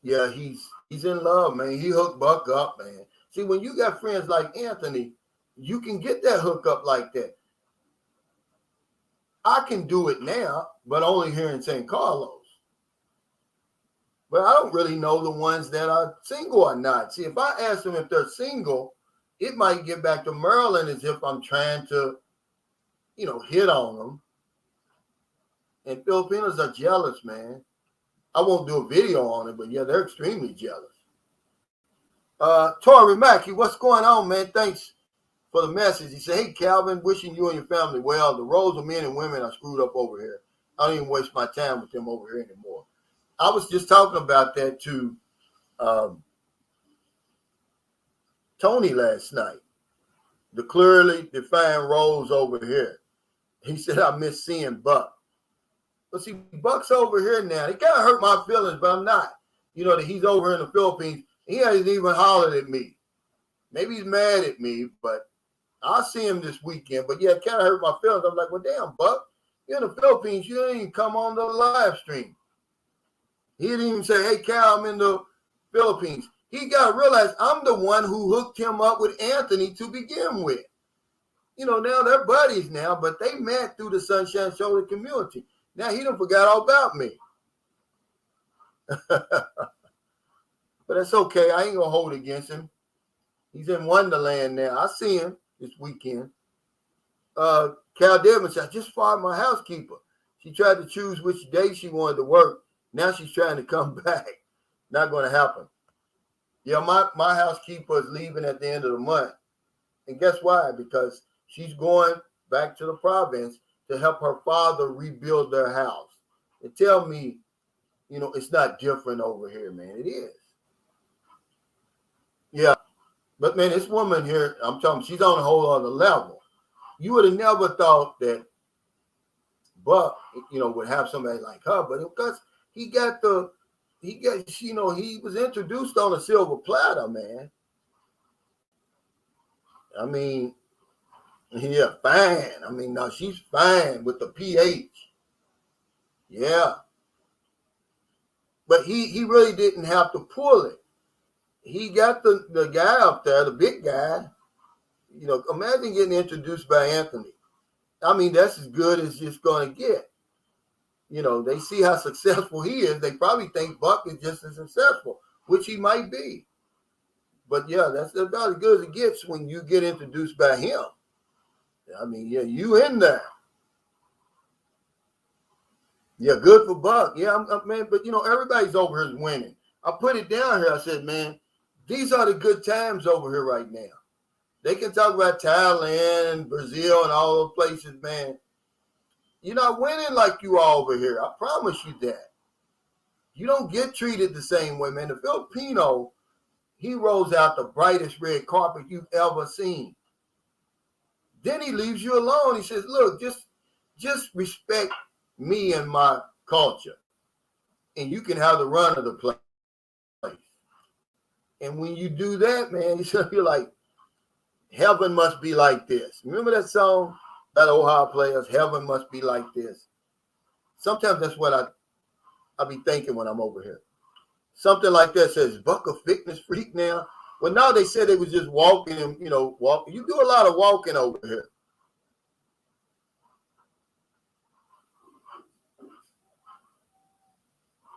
Yeah, he's in love, man. He hooked Buck up, man. See, when you got friends like Anthony, you can get that hookup like that. I can do it now, but only here in St. Carlos. But I don't really know the ones that are single or not. See, if I ask them if they're single, it might get back to Maryland as if I'm trying to, hit on them. And Filipinos are jealous, man. I won't do a video on it, but yeah, they're extremely jealous. Tori Mackey, what's going on, man? Thanks for the message. He said, hey, Calvin, wishing you and your family well. The roles of men and women are screwed up over here. I don't even waste my time with them over here anymore. I was just talking about that to Tony last night. The clearly defined roles over here. He said, I miss seeing Buck. But see, Buck's over here now. He kind of hurt my feelings, but I'm not. That he's over in the Philippines. He hasn't even hollered at me. Maybe he's mad at me, but I'll see him this weekend. But yeah, it kind of hurt my feelings. I'm like, well, damn, Buck, you're in the Philippines. You didn't even come on the live stream. He didn't even say, hey, Cal, I'm in the Philippines. He got to realize I'm the one who hooked him up with Anthony to begin with. Now they're buddies now, but they met through the Sunshine Shoulder community. Now he done forgot all about me. But that's okay. I ain't going to hold it against him. He's in Wonderland now. I see him this weekend. Cal Devin said, I just fired my housekeeper. She tried to choose which day she wanted to work. Now she's trying to come back. Not going to happen. Yeah, my housekeeper is leaving at the end of the month. And guess why? Because she's going back to the province to help her father rebuild their house. And tell me, it's not different over here, man. It is. Yeah. But, man, this woman here, I'm telling you, she's on a whole other level. You would have never thought that Buck, would have somebody like her. But because he was introduced on a silver platter, man. I mean, yeah, fine. I mean, no, she's fine with the PH. Yeah. But he really didn't have to pull it. He got the guy up there, the big guy. Imagine getting introduced by Anthony. I mean, that's as good as it's going to get. They see how successful he is. They probably think Buck is just as successful, which he might be. But, yeah, that's about as good as it gets when you get introduced by him. I mean, yeah, you in there. Yeah, good for Buck. Yeah, man, but, everybody's over here is winning. I put it down here. I said, man, these are the good times over here right now. They can talk about Thailand, Brazil, and all those places, man. You're not winning like you are over here. I promise you that. You don't get treated the same way, man. The Filipino, he rolls out the brightest red carpet you've ever seen. Then he leaves you alone. He says, look, just respect me and my culture. And you can have the run of the place. And when you do that, man, you're like, heaven must be like this. Remember that song by the Ohio Players, Heaven Must Be Like This? Sometimes that's what I be thinking when I'm over here. Something like that says, Buck a fitness freak now? Well, now they said they was just walking and, walking. You do a lot of walking over here.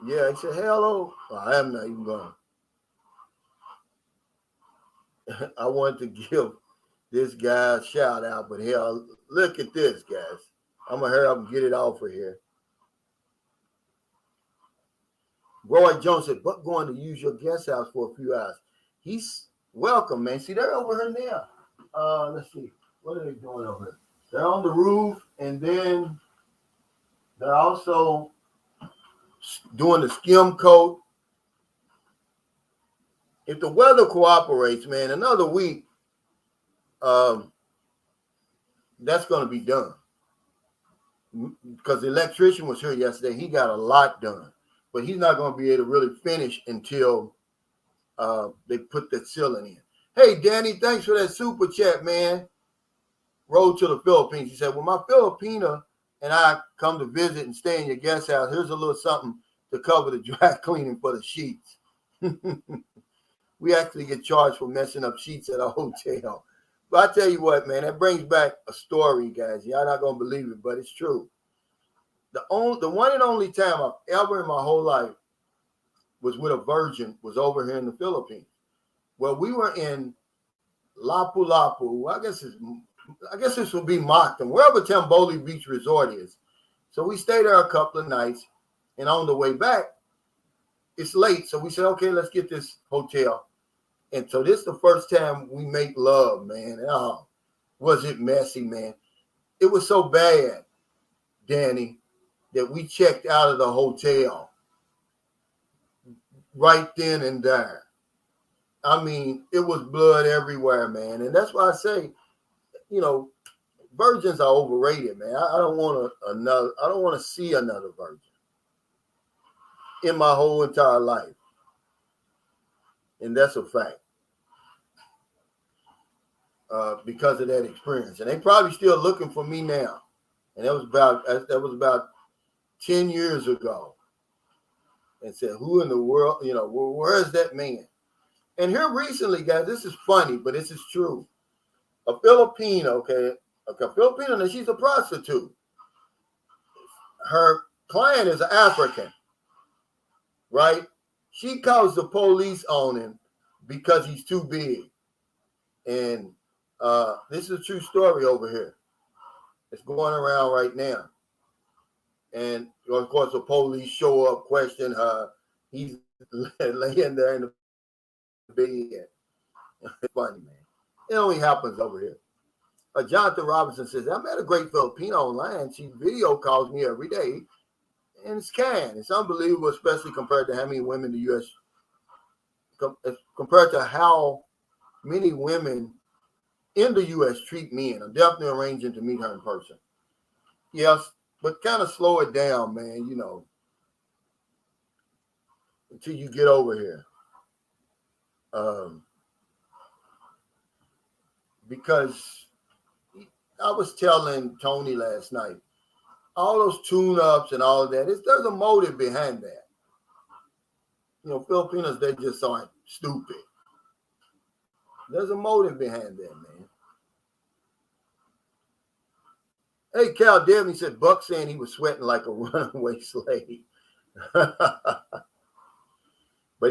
Yeah, he said, hello. Well, I am not even going. I wanted to give this guy a shout out, but hell, look at this, guys. I'm going to hurry up and get it off of here. Roy Jones said, Buck going to use your guest house for a few hours. He's welcome, man. See, they're over here now. Let's see. What are they doing over here? They're on the roof, and then they're also doing the skim coat. If the weather cooperates, man, another week, that's going to be done. Because the electrician was here yesterday. He got a lot done. But he's not going to be able to really finish until they put that ceiling in. Hey, Danny, thanks for that super chat, man. Road to the Philippines. He said, well, my Filipina and I come to visit and stay in your guest house. Here's a little something to cover the dry cleaning for the sheets. We actually get charged for messing up sheets at a hotel. But I tell you what, man, that brings back a story, guys. Y'all not gonna believe it, but it's true. The one and only time I've ever in my whole life was with a virgin was over here in the Philippines. Well, we were in Lapu-Lapu. I guess this will be Mactan, wherever Tamboli Beach Resort is. So we stayed there a couple of nights, and on the way back, it's late. So we said, okay, let's get this hotel. And so this is the first time we make love, man. Oh, was it messy, man? It was so bad, Danny, that we checked out of the hotel right then and there. I mean, it was blood everywhere, man. And that's why I say, you know, virgins are overrated, man. I don't want to see another virgin in my whole entire life. And that's a fact. Because of that experience. And they probably still looking for me now. And that was about 10 years ago. And said, who in the world, you know, where is that man? And here recently, guys, this is funny, but this is true. A Filipino, a Filipino, and she's a prostitute. Her client is an African, right? She calls the police on him because he's too big. And this is a true story over here. It's going around right now. And of course, the police show up, question her. He's laying there in the bed. It's funny, man. It only happens over here. Jonathan Robinson says, I met a great Filipino online. She video calls me every day. And it's kind. It's unbelievable, especially compared to how many women the U.S. compared to how many women in the U.S. treat men. I'm definitely arranging to meet her in person. Yes, but kind of slow it down, man, you know, until you get over here. Because I was telling Tony last night, all those tune-ups and all of that, there's a motive behind that. You know, Filipinos, they just aren't stupid. There's a motive behind that, man. Hey, Cal Devney said, Buck saying he was sweating like a runaway slave. But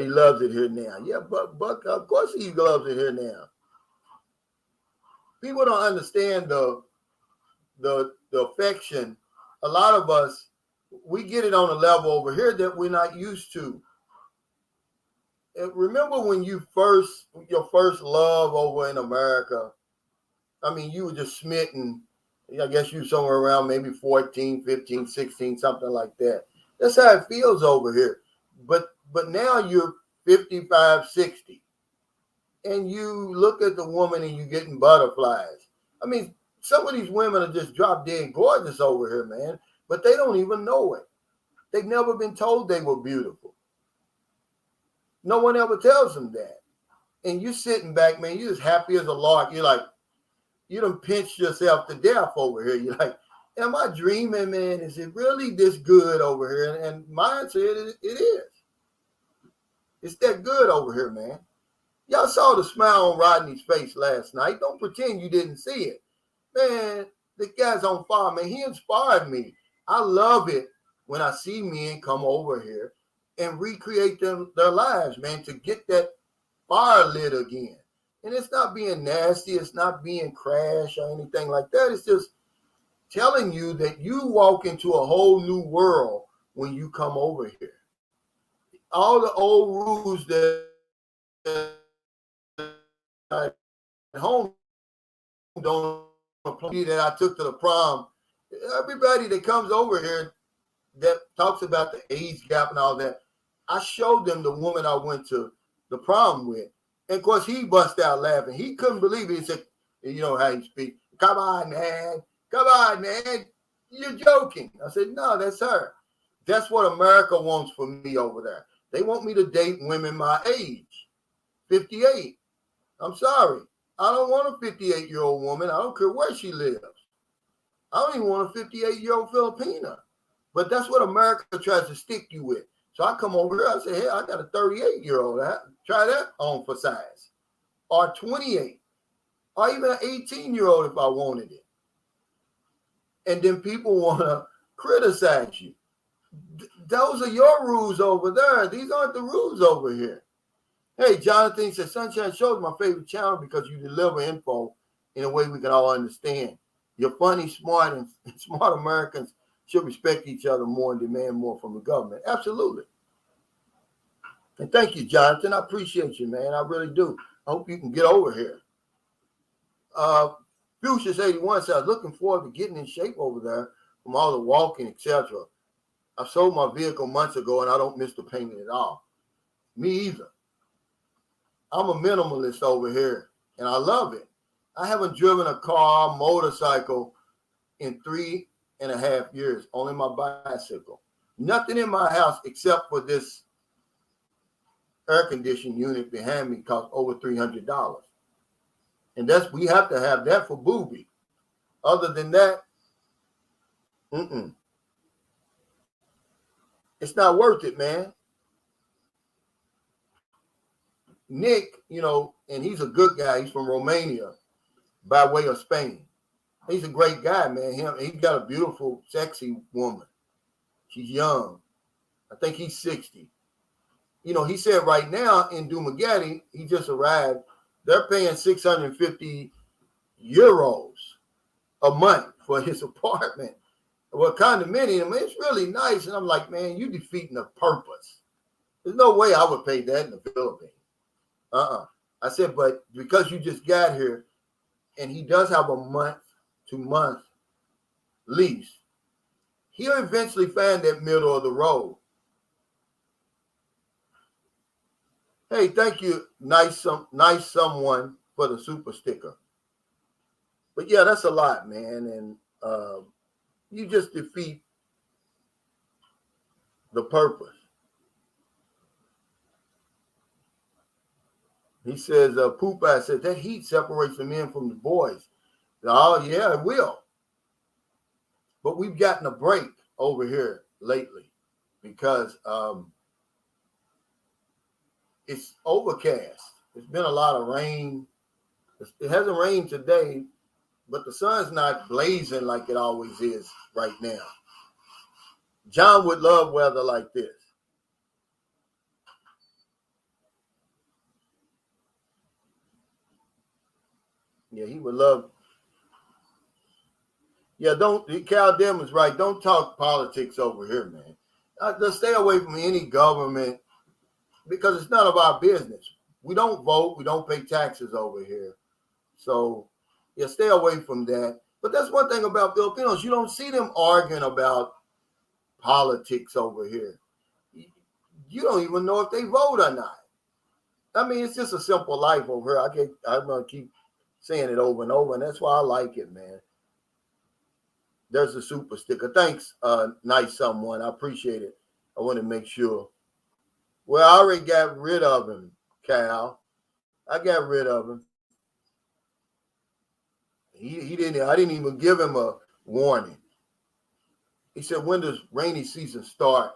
he loves it here now. Yeah, Buck, of course he loves it here now. People don't understand the affection. A lot of us, we get it on a level over here that we're not used to. And remember when your first love over in America, I mean, you were just smitten. I guess you somewhere around maybe 14, 15, 16, something like that. That's how it feels over here. But now you're 55, 60. And you look at the woman and you're getting butterflies. I mean, some of these women are just drop dead gorgeous over here, man. But they don't even know it. They've never been told they were beautiful. No one ever tells them that. And you're sitting back, man, you're as happy as a lark. You're like, you done pinched yourself to death over here. You're like, am I dreaming, man? Is it really this good over here? And my answer is, it is. It's that good over here, man. Y'all saw the smile on Rodney's face last night. Don't pretend you didn't see it. Man, the guy's on fire, man. He inspired me. I love it when I see men come over here and recreate their lives, man, to get that fire lit again. And it's not being nasty. It's not being crash or anything like that. It's just telling you that you walk into a whole new world when you come over here. All the old rules that at home don't apply that I took to the prom. Everybody that comes over here that talks about the age gap and all that, I showed them the woman I went to the prom with. And of course, he bust out laughing. He couldn't believe it. He said, you know how he speaks. Come on, man. Come on, man. You're joking. I said, no, that's her. That's what America wants for me over there. They want me to date women my age, 58. I'm sorry. I don't want a 58-year-old woman. I don't care where she lives. I don't even want a 58-year-old Filipina. But that's what America tries to stick you with. So I come over here, I say, hey, I got a 38-year-old. Try that on for size. Or 28. or even an 18-year-old if I wanted it. And then people want to criticize you. Those are your rules over there. These aren't the rules over here. Hey, Jonathan says, Sunshine Show is my favorite channel because you deliver info in a way we can all understand. You're funny, smart, and smart Americans should respect each other more and demand more from the government. Absolutely. And thank you, Jonathan. I appreciate you, man. I really do. I hope you can get over here. Fuchsius81 says, looking forward to getting in shape over there from all the walking, etc. I sold my vehicle months ago and I don't miss the payment at all. Me either. I'm a minimalist over here and I love it. I haven't driven a car, motorcycle in 3.5 years, only my bicycle. Nothing in my house except for this air conditioning unit behind me costs over $300. And we have to have that for Booby. Other than that, it's not worth it, man. Nick, and he's a good guy. He's from Romania by way of Spain. He's a great guy, man. He's got a beautiful, sexy woman. She's young. I think he's 60. He said right now in Dumaguete, he just arrived, they're paying 650 euros a month for his apartment. Well, condominium, it's really nice. And I'm like, man, you're defeating the purpose. There's no way I would pay that in the Philippines. I said, but because you just got here, and he does have a month-to-month lease, he'll eventually find that middle of the road. Hey, thank you, nice someone, for the super sticker. But yeah, that's a lot, man, and you just defeat the purpose. He says, Poopa said, that heat separates the men from the boys. Oh, yeah, it will. But we've gotten a break over here lately because it's overcast. There's been a lot of rain. It hasn't rained today, but the sun's not blazing like it always is right now. John would love weather like this. Yeah, he would love. Yeah, Cal Dem is right. Don't talk politics over here, man. Just stay away from any government because it's none of our business. We don't vote. We don't pay taxes over here. So, yeah, stay away from that. But that's one thing about Filipinos. You don't see them arguing about politics over here. You don't even know if they vote or not. I mean, it's just a simple life over here. I'm going to keep saying it over and over, and that's why I like it, man. There's a super sticker. Thanks, nice someone. I appreciate it. I want to make sure. Well, I already got rid of him, Cal. I got rid of him. He didn't. I didn't even give him a warning. He said, "When does rainy season start?"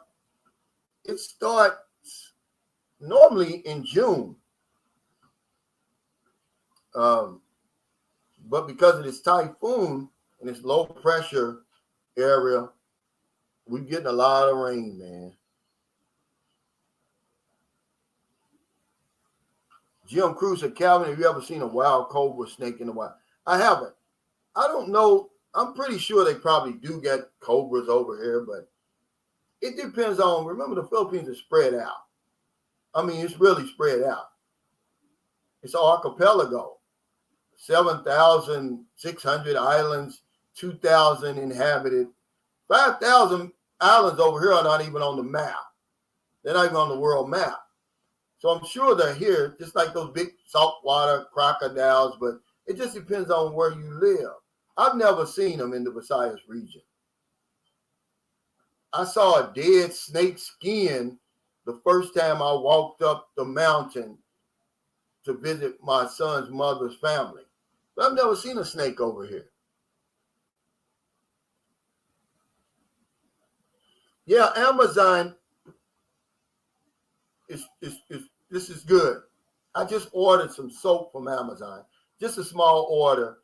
It starts normally in June. But because of this typhoon and this low pressure area, we're getting a lot of rain, man. Jim Cruz said, Calvin, have you ever seen a wild cobra snake in the wild? I haven't. I don't know. I'm pretty sure they probably do get cobras over here, but it depends on, remember the Philippines is spread out. I mean, it's really spread out. It's an archipelago. 7,600 islands, 2,000 inhabited. 5,000 islands over here are not even on the map. They're not even on the world map. So I'm sure they're here, just like those big saltwater crocodiles, but it just depends on where you live. I've never seen them in the Visayas region. I saw a dead snake skin the first time I walked up the mountain to visit my son's mother's family. But I've never seen a snake over here. Yeah, Amazon this is good. I just ordered some soap from Amazon just a small order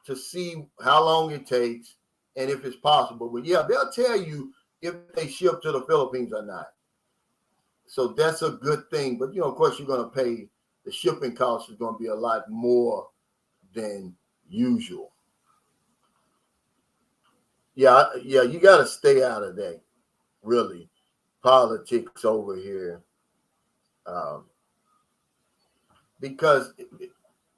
to see how long it takes and if it's possible. But yeah, they'll tell you if they ship to the Philippines or not. So that's a good thing. But, of course, you're going to pay, the shipping cost is going to be a lot more than usual. Yeah, you got to stay out of that, really, politics over here. Because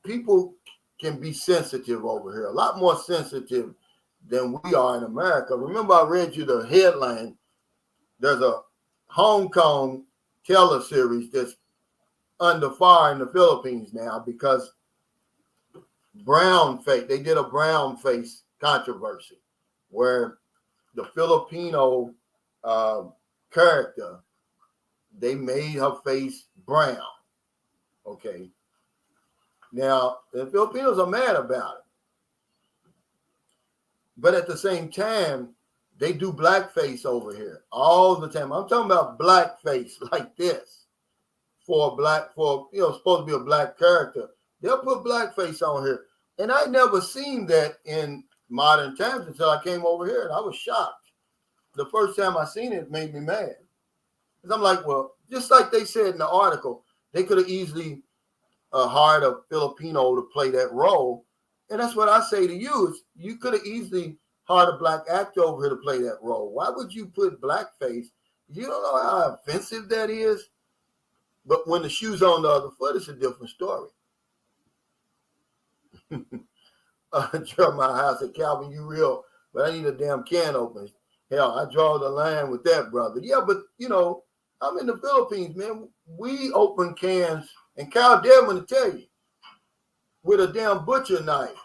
people can be sensitive over here, a lot more sensitive than we are in America. Remember, I read you the headline. There's a Hong Kong teleseries that's under fire in the Philippines now because they did a brown face controversy where the Filipino character, they made her face brown. Okay. Now, the Filipinos are mad about it. But at the same time, they do blackface over here all the time. I'm talking about blackface like this for supposed to be a black character. They'll put blackface on here. And I never seen that in modern times until I came over here, and I was shocked. The first time I seen it made me mad. Because I'm like, well, just like they said in the article, they could have easily hired a Filipino to play that role. And that's what I say to you, is you could have easily hired a black actor over here to play that role. Why would you put blackface? You don't know how offensive that is. But when the shoe's on the other foot, it's a different story. Jeremiah House said, Calvin, you real, but I need a damn can opener. Hell, I draw the line with that, brother. Yeah, but, I'm in the Philippines, man. We open cans, and Kyle Deadman to tell you, with a damn butcher knife.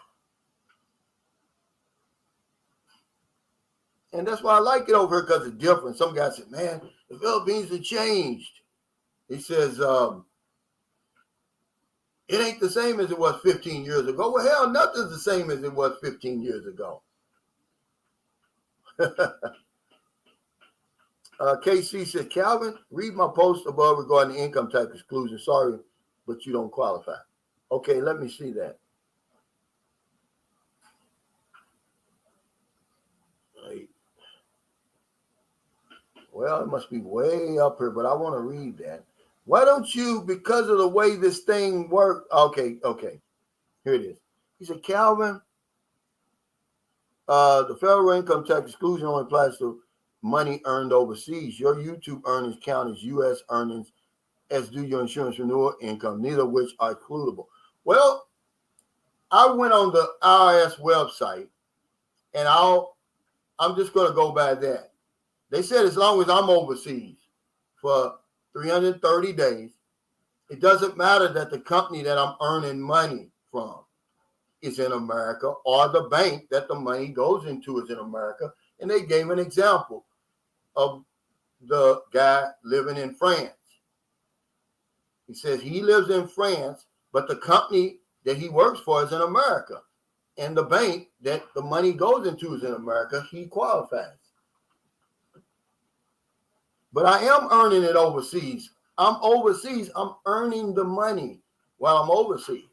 And that's why I like it over here, because it's different. Some guy said, man, the Philippines have changed. He says, it ain't the same as it was 15 years ago. Well, hell, nothing's the same as it was 15 years ago. KC said, Calvin, read my post above regarding the income tax exclusion. Sorry, but you don't qualify. Okay, let me see that. Right. Well, it must be way up here, but I want to read that. Why don't you, because of the way this thing works? Okay. Here it is. He said, Calvin, the federal income tax exclusion only applies to money earned overseas. Your YouTube earnings count as U.S. earnings, as do your insurance renewal income, neither of which are excludable. Well, I went on the IRS website, and I'm just going to go by that. They said as long as I'm overseas for 330 days, it doesn't matter that the company that I'm earning money from is in America or the bank that the money goes into is in America. And they gave an example of the guy living in France. He says he lives in France, but the company that he works for is in America. And the bank that the money goes into is in America. He qualifies. But I am earning it overseas. I'm overseas. I'm earning the money while I'm overseas.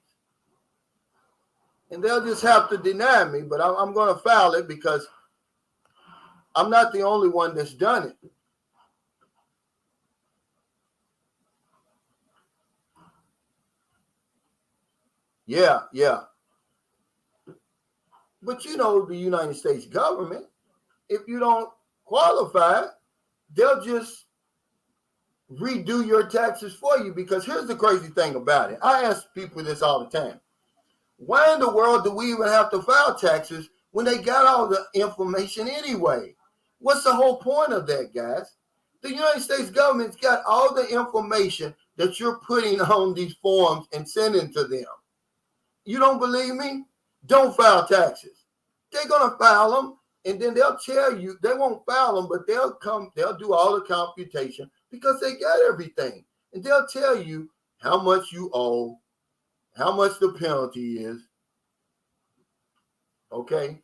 And they'll just have to deny me, but I'm going to file it because I'm not the only one that's done it. Yeah. But the United States government, if you don't qualify, they'll just redo your taxes for you. Because here's the crazy thing about it. I ask people this all the time. Why in the world do we even have to file taxes when they got all the information anyway? What's the whole point of that, guys? The United States government's got all the information that you're putting on these forms and sending to them. You don't believe me? Don't file taxes. They're going to file them, and then they'll tell you, they won't file them, but they'll do all the computation because they got everything. And they'll tell you how much you owe, how much the penalty is. Okay?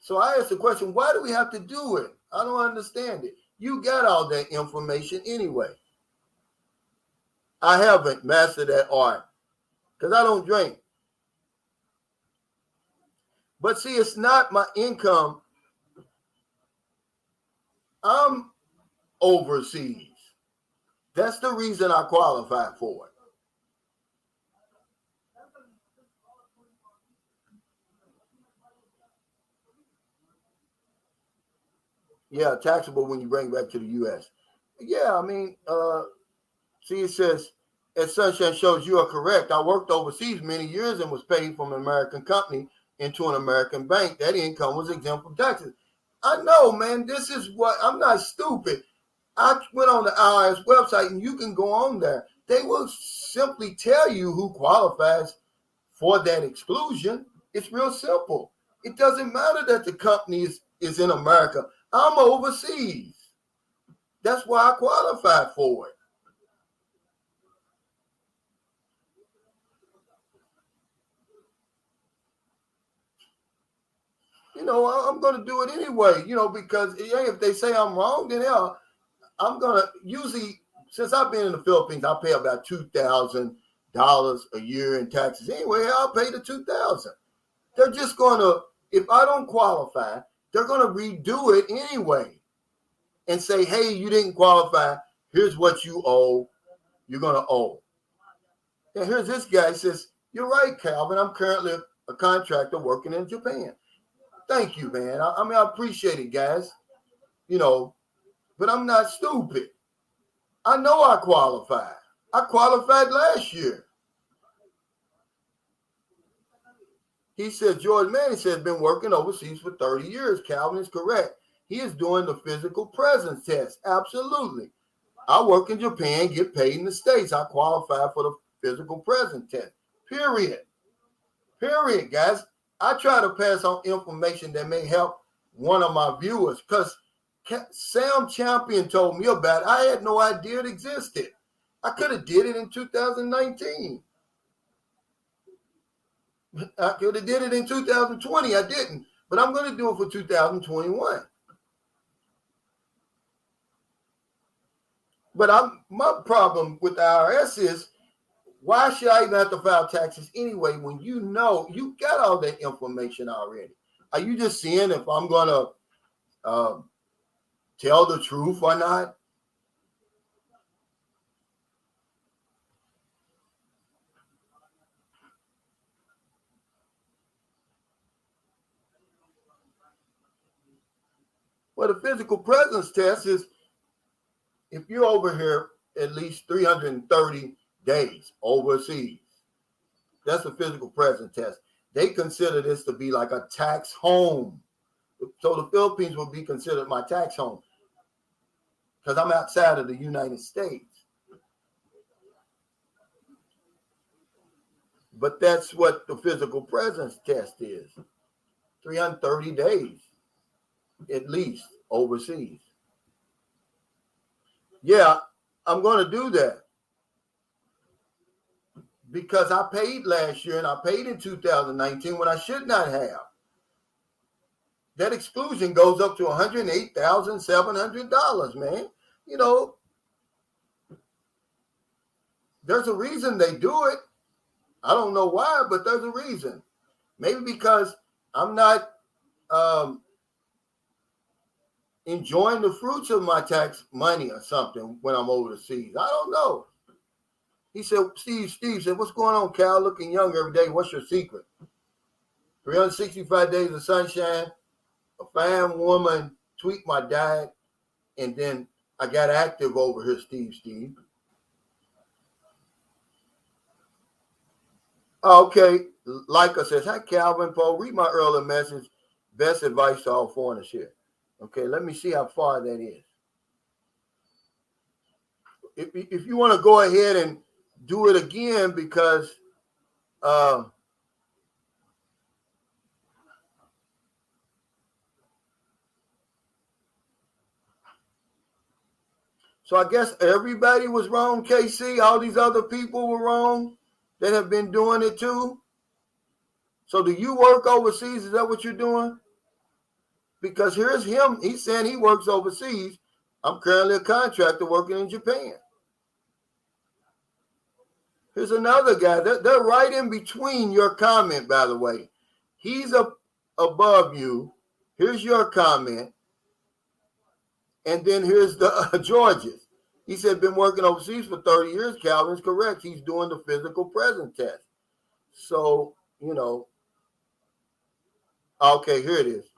So I asked the question, why do we have to do it? I don't understand it. You got all that information anyway. I haven't mastered that art because I don't drink. But see, it's not my income. I'm overseas. That's the reason I qualified for it. Yeah, taxable when you bring back to the U.S. Yeah, I mean, see, it says, as Sunshine shows, you are correct. I worked overseas many years and was paid from an American company into an American bank. That income was exempt from taxes. I know, man. This is what, I'm not stupid. I went on the IRS website and you can go on there. They will simply tell you who qualifies for that exclusion. It's real simple. It doesn't matter that the company is in America. I'm overseas. That's why I qualified for it. You know, I'm going to do it anyway, you know, because if they say I'm wrong, then I'm going to usually, since I've been in the Philippines, I pay about $2,000 a year in taxes. Anyway, I'll pay the $2,000. They're just going to, if I don't qualify, they're going to redo it anyway and say, hey, you didn't qualify. Here's what you owe. You're going to owe. And here's this guy says, you're right, Calvin. I'm currently a contractor working in Japan. Thank you, man. I mean, I appreciate it, guys. You know, but I'm not stupid. I know I qualified. I qualified last year. He said, George Manning says, been working overseas for 30 years. Calvin is correct. He is doing the physical presence test. Absolutely. I work in Japan, get paid in the States. I qualify for the physical presence test. Period. Period, guys. I try to pass on information that may help one of my viewers because Sam Champion told me about it. I had no idea it existed. I could have did it in 2019. I could have did it in 2020. I didn't. But I'm going to do it for 2021. But my problem with the IRS is, why should I even have to file taxes anyway when you know you got all that information already? Are you just seeing if I'm going to tell the truth or not? Well, the physical presence test is if you're over here at least 330 days overseas. That's a physical presence test. They consider this to be like a tax home. So the Philippines will be considered my tax home because I'm outside of the United States. But that's what the physical presence test is. 330 days at least overseas. Yeah, I'm going to do that because I paid last year and I paid in 2019 when I should not have. That exclusion goes up to $108,700, man. You know, there's a reason they do it. I don't know why, but there's a reason. Maybe because I'm not enjoying the fruits of my tax money or something when I'm overseas. I don't know. He said, Steve said, what's going on, Cal? Looking young every day. What's your secret? 365 days of sunshine. A fine woman tweaked my diet. And then I got active over here, Steve. Okay. Leica says, hi, Calvin Poe. Read my earlier message. Best advice to all foreigners here. Okay, let me see how far that is. If you want to go ahead and do it again, because so I guess everybody was wrong, KC. All these other people were wrong that have been doing it too. So do you work overseas? Is that what you're doing? Because here's him. He's saying he works overseas. I'm currently a contractor working in Japan. Here's another guy. They're right in between your comment, by the way. He's a above you. Here's your comment. And then here's the George's. He said, been working overseas for 30 years. Calvin's correct. He's doing the physical present test. So, okay, here it is.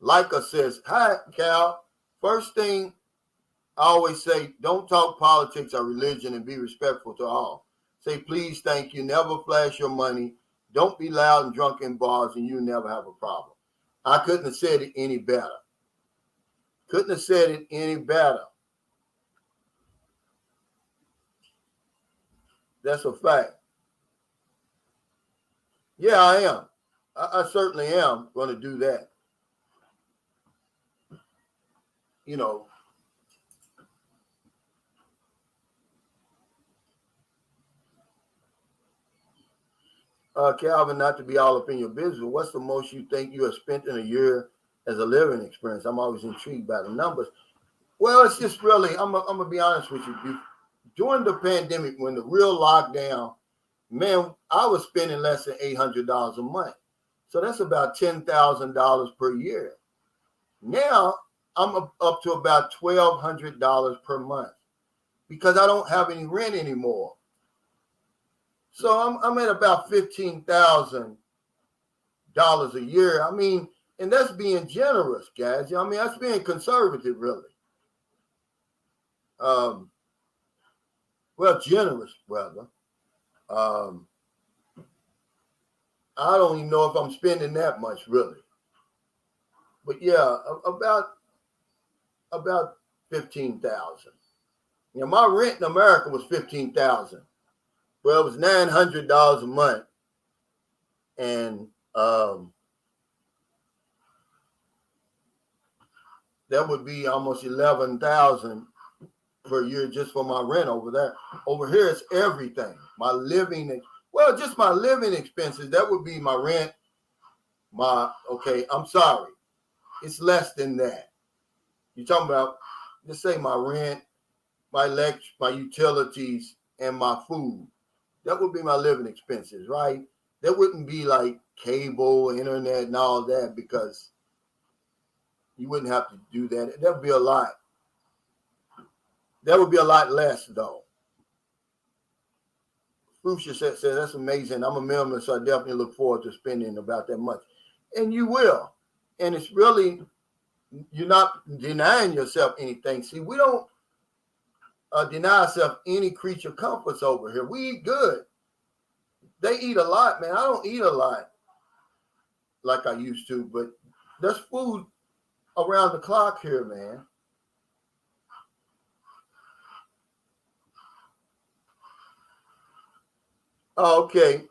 Leica says, hi, Cal. First thing I always say, don't talk politics or religion and be respectful to all. Say, please, thank you. Never flash your money. Don't be loud and drunk in bars and you never have a problem. I couldn't have said it any better. Couldn't have said it any better. That's a fact. Yeah, I am. I certainly am going to do that. Calvin, not to be all up in your business, but what's the most you think you have spent in a year as a living experience? I'm always intrigued by the numbers. Well, it's just really, I'm going to be honest with you. During the pandemic, when the real lockdown, man, I was spending less than $800 a month. So that's about $10,000 per year. Now, I'm up to about $1,200 per month because I don't have any rent anymore. So I'm at about $15,000 a year. I mean, and that's being generous, guys. I mean, that's being conservative, really. Well, generous, rather. I don't even know if I'm spending that much, really. But yeah, about $15,000. My rent in America was $15,000. Well, it was $900 a month, and that would be almost $11,000 per year just for my rent over there. Over here, it's everything. My living, just my living expenses. That would be my rent. I'm sorry, it's less than that. You're talking about, just say my rent, my electric, my utilities, and my food. That would be my living expenses, right? That wouldn't be like cable, internet, and all that, because you wouldn't have to do that. That would be a lot. That would be a lot less, though. Fuchsia said, that's amazing. I'm a minimalist, so I definitely look forward to spending about that much. And you will. And it's really, you're not denying yourself anything. See, we don't deny ourselves any creature comforts over here. We eat good. They eat a lot, man. I don't eat a lot like I used to, but there's food around the clock here, man. Oh, okay.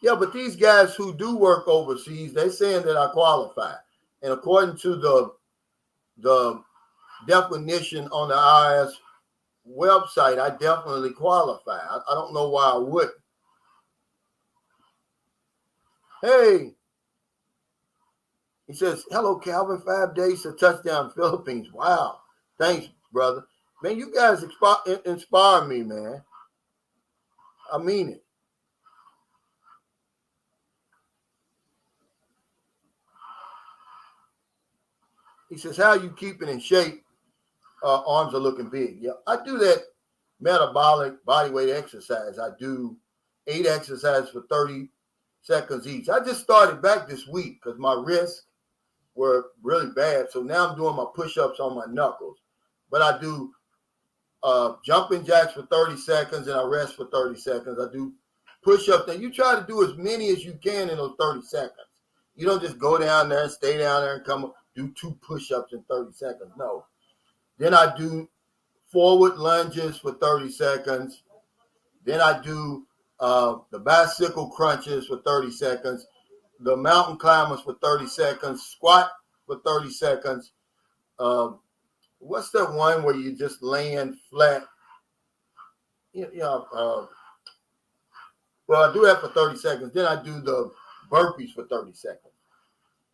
Yeah, but these guys who do work overseas, they're saying that I qualify. And according to the definition on the IRS website, I definitely qualify. I don't know why I wouldn't. Hey, he says, hello, Calvin, 5 days to touchdown Philippines. Wow. Thanks, brother. Man, you guys inspire me, man. I mean it. He says, how you keeping in shape? Arms are looking big. Yeah, I do that metabolic body weight exercise. I do 8 exercises for 30 seconds each. I just started back this week because my wrists were really bad. So now I'm doing my push-ups on my knuckles. But I do jumping jacks for 30 seconds and I rest for 30 seconds. I do push-ups. Now you try to do as many as you can in those 30 seconds. You don't just go down there and stay down there and come up, do 2 push-ups in 30 seconds. No. Then I do forward lunges for 30 seconds. Then I do the bicycle crunches for 30 seconds, the mountain climbers for 30 seconds, squat for 30 seconds. What's that one where you just land flat? Well, I do that for 30 seconds. Then I do the burpees for 30 seconds.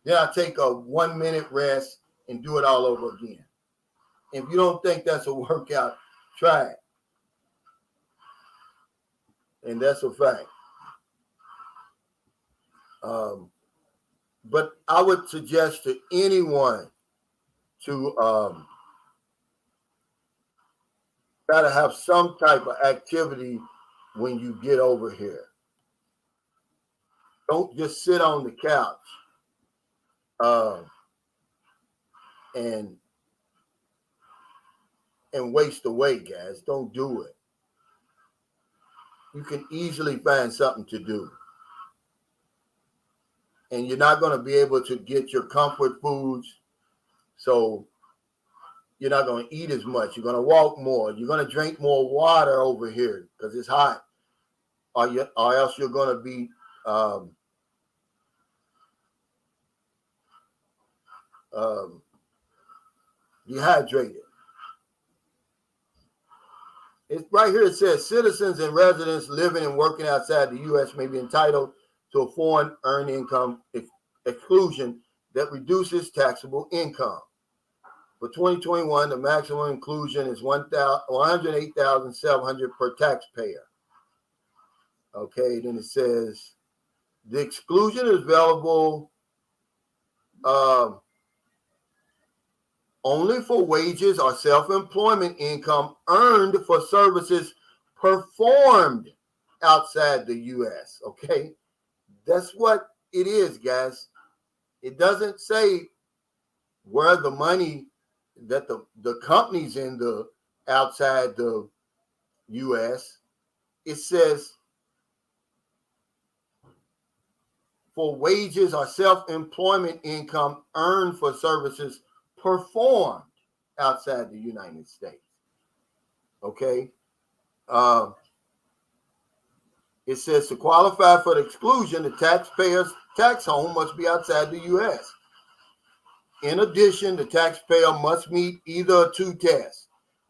Then I take a 1 minute rest and do it all over again. If you don't think that's a workout, try it. And that's a fact. But I would suggest to anyone to try to have some type of activity when you get over here. Don't just sit on the couch and waste away, guys. Don't do it. You can easily find something to do. And you're not going to be able to get your comfort foods. So you're not going to eat as much. You're going to walk more. You're going to drink more water over here because it's hot. Or else you're going to be dehydrated. It's right here. It says citizens and residents living and working outside the U.S. may be entitled to a foreign earned income exclusion that reduces taxable income. For 2021, the maximum inclusion is $108,700 per taxpayer. Okay, then it says the exclusion is available only for wages or self-employment income earned for services performed outside the U.S. Okay, that's what it is, guys. It doesn't say where the money that the companies in the outside the U.S. It says for wages or self-employment income earned for services performed outside the United States. Okay. It says to qualify for the exclusion, the taxpayer's tax home must be outside the U.S. In addition, the taxpayer must meet either of two tests: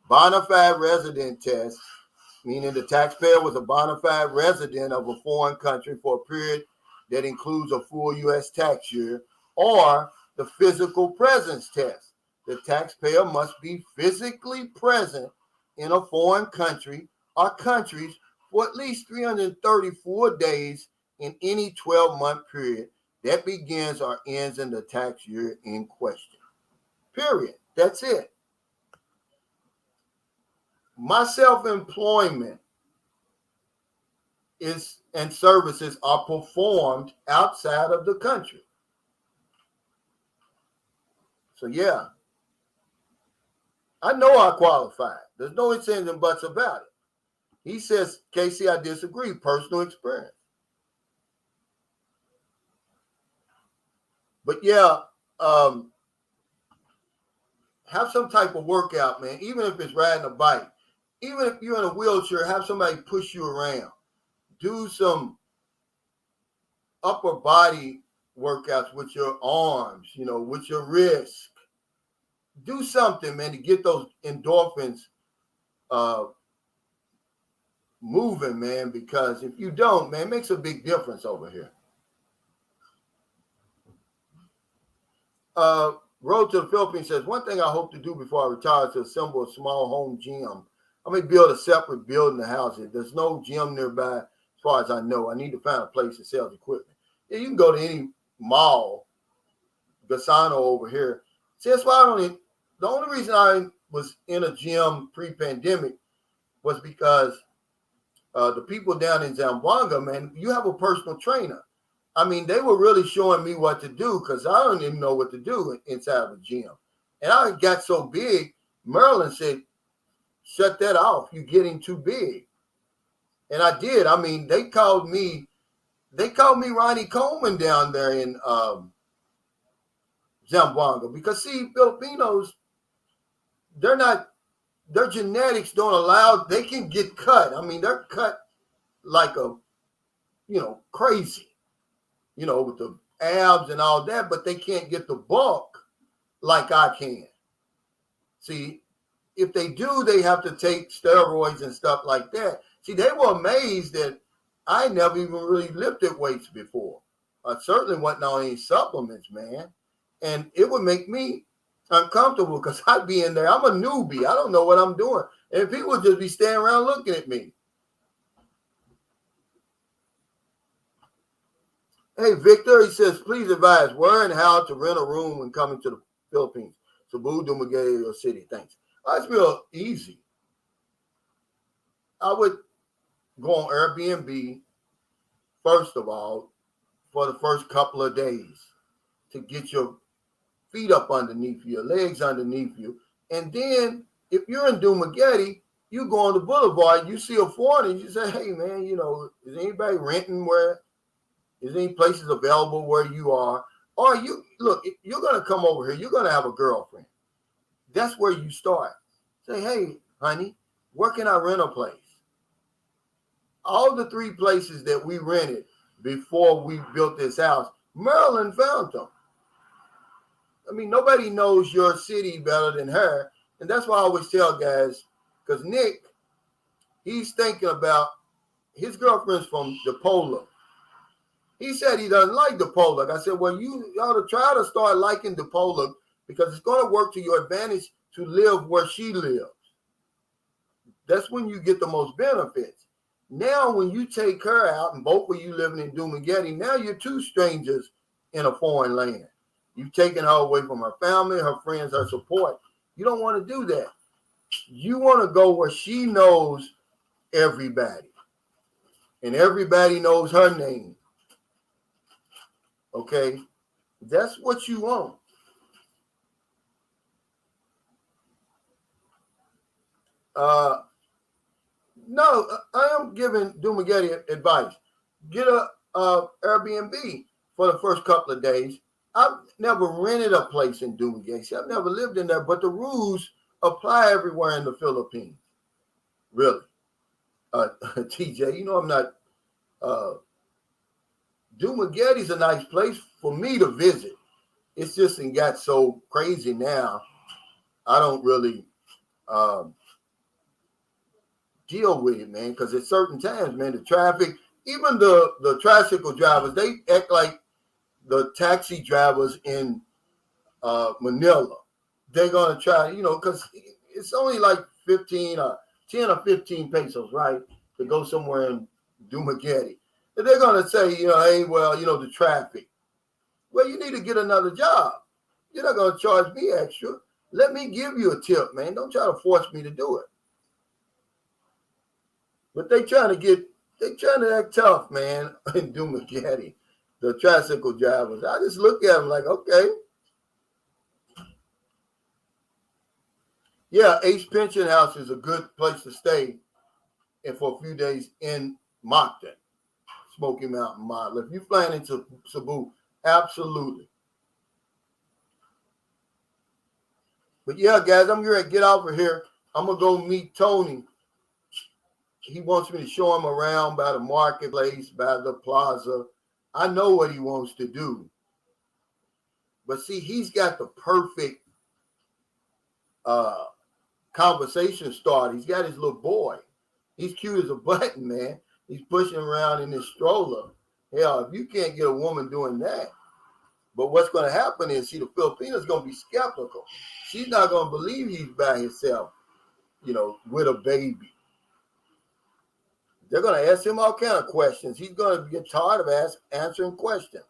bona fide resident test, meaning the taxpayer was a bona fide resident of a foreign country for a period that includes a full U.S. tax year, or the physical presence test. The taxpayer must be physically present in a foreign country or countries for at least 334 days in any 12-month period that begins or ends in the tax year in question. Period. That's it. My self-employment is and services are performed outside of the country. So yeah, I know I qualified. There's no ifs, ands, and buts about it. He says, Casey, I disagree. Personal experience. But yeah, have some type of workout, man. Even if it's riding a bike, even if you're in a wheelchair, have somebody push you around. Do some upper body workouts with your arms, with your wrists. Do something, man, to get those endorphins moving, man, because if you don't, man, it makes a big difference over here. Road to the Philippines says, one thing I hope to do before I retire is to assemble a small home gym. I may build a separate building to house it. There's no gym nearby as far as I know. I need to find a place that sells equipment. Yeah, you can go to any mall, Gasano over here. See, that's why the only reason I was in a gym pre-pandemic was because the people down in Zamboanga, man, you have a personal trainer. I mean, they were really showing me what to do because I don't even know what to do inside of a gym. And I got so big, Maryland said, shut that off. You're getting too big. And I did. I mean, they called me Ronnie Coleman down there in Zamboanga because, see, Filipinos, their genetics don't allow, they can get cut. I mean, they're cut like crazy. With the abs and all that, but they can't get the bulk like I can. See, if they do, they have to take steroids and stuff like that. See, they were amazed that I never even really lifted weights before. I certainly wasn't on any supplements, man. And it would make me uncomfortable because I'd be in there. I'm a newbie. I don't know what I'm doing. And people would just be standing around looking at me. Hey, Victor, he says, please advise where and how to rent a room when coming to the Philippines. Cebu, Dumaguete, or City. Thanks. That's real easy. I would go on Airbnb, first of all, for the first couple of days to get your feet up underneath you, your legs underneath you. And then if you're in Dumaguete, you go on the boulevard, you see a foreigner, and you say, hey, man, is anybody renting where? Is any places available where you are? Or you look, if you're going to come over here, you're going to have a girlfriend. That's where you start. Say, hey, honey, where can I rent a place? All the 3 places that we rented before we built this house, Maryland found them. I mean, nobody knows your city better than her. And that's why I always tell guys, because Nick, he's thinking about his girlfriend's from the Polo. He said he doesn't like the Pollock. I said, well, you ought to try to start liking the Pollock because it's going to work to your advantage to live where she lives. That's when you get the most benefits. Now, when you take her out and both of you living in Dumaguete, now you're 2 strangers in a foreign land. You've taken her away from her family, her friends, her support. You don't want to do that. You want to go where she knows everybody. And everybody knows her name. Okay, that's what you want. No, I am giving Dumaguete advice. Get a Airbnb for the first couple of days. I've never rented a place in Dumaguete. I've never lived in there, but the rules apply everywhere in the Philippines. Really. TJ, I'm not... Dumaguete's a nice place for me to visit. It's just got so crazy now. I don't really deal with it, man, because at certain times, man, the traffic, even the tricycle drivers, they act like the taxi drivers in Manila. They're going to try, because it's only like 10 or 15 pesos, right, to go somewhere in Dumaguete. And they're going to say, hey, well, the traffic. Well, you need to get another job. You're not going to charge me extra. Let me give you a tip, man. Don't try to force me to do it. But they trying to act tough, man, in Dumaguete, the tricycle drivers. I just look at them like, okay. Yeah, Ace Pension House is a good place to stay and for a few days in Moncton, Smoky Mountain Model. If you're flying into Cebu, absolutely. But yeah, guys, I'm going to get over here. I'm going to go meet Tony. He wants me to show him around by the marketplace, by the plaza. I know what he wants to do. But see, he's got the perfect conversation starter. He's got his little boy. He's cute as a button, man. He's pushing around in his stroller. Hell, if you can't get a woman doing that. But what's going to happen is, see, the Filipina's going to be skeptical. She's not going to believe he's by himself, with a baby. They're going to ask him all kind of questions. He's going to get tired of answering questions.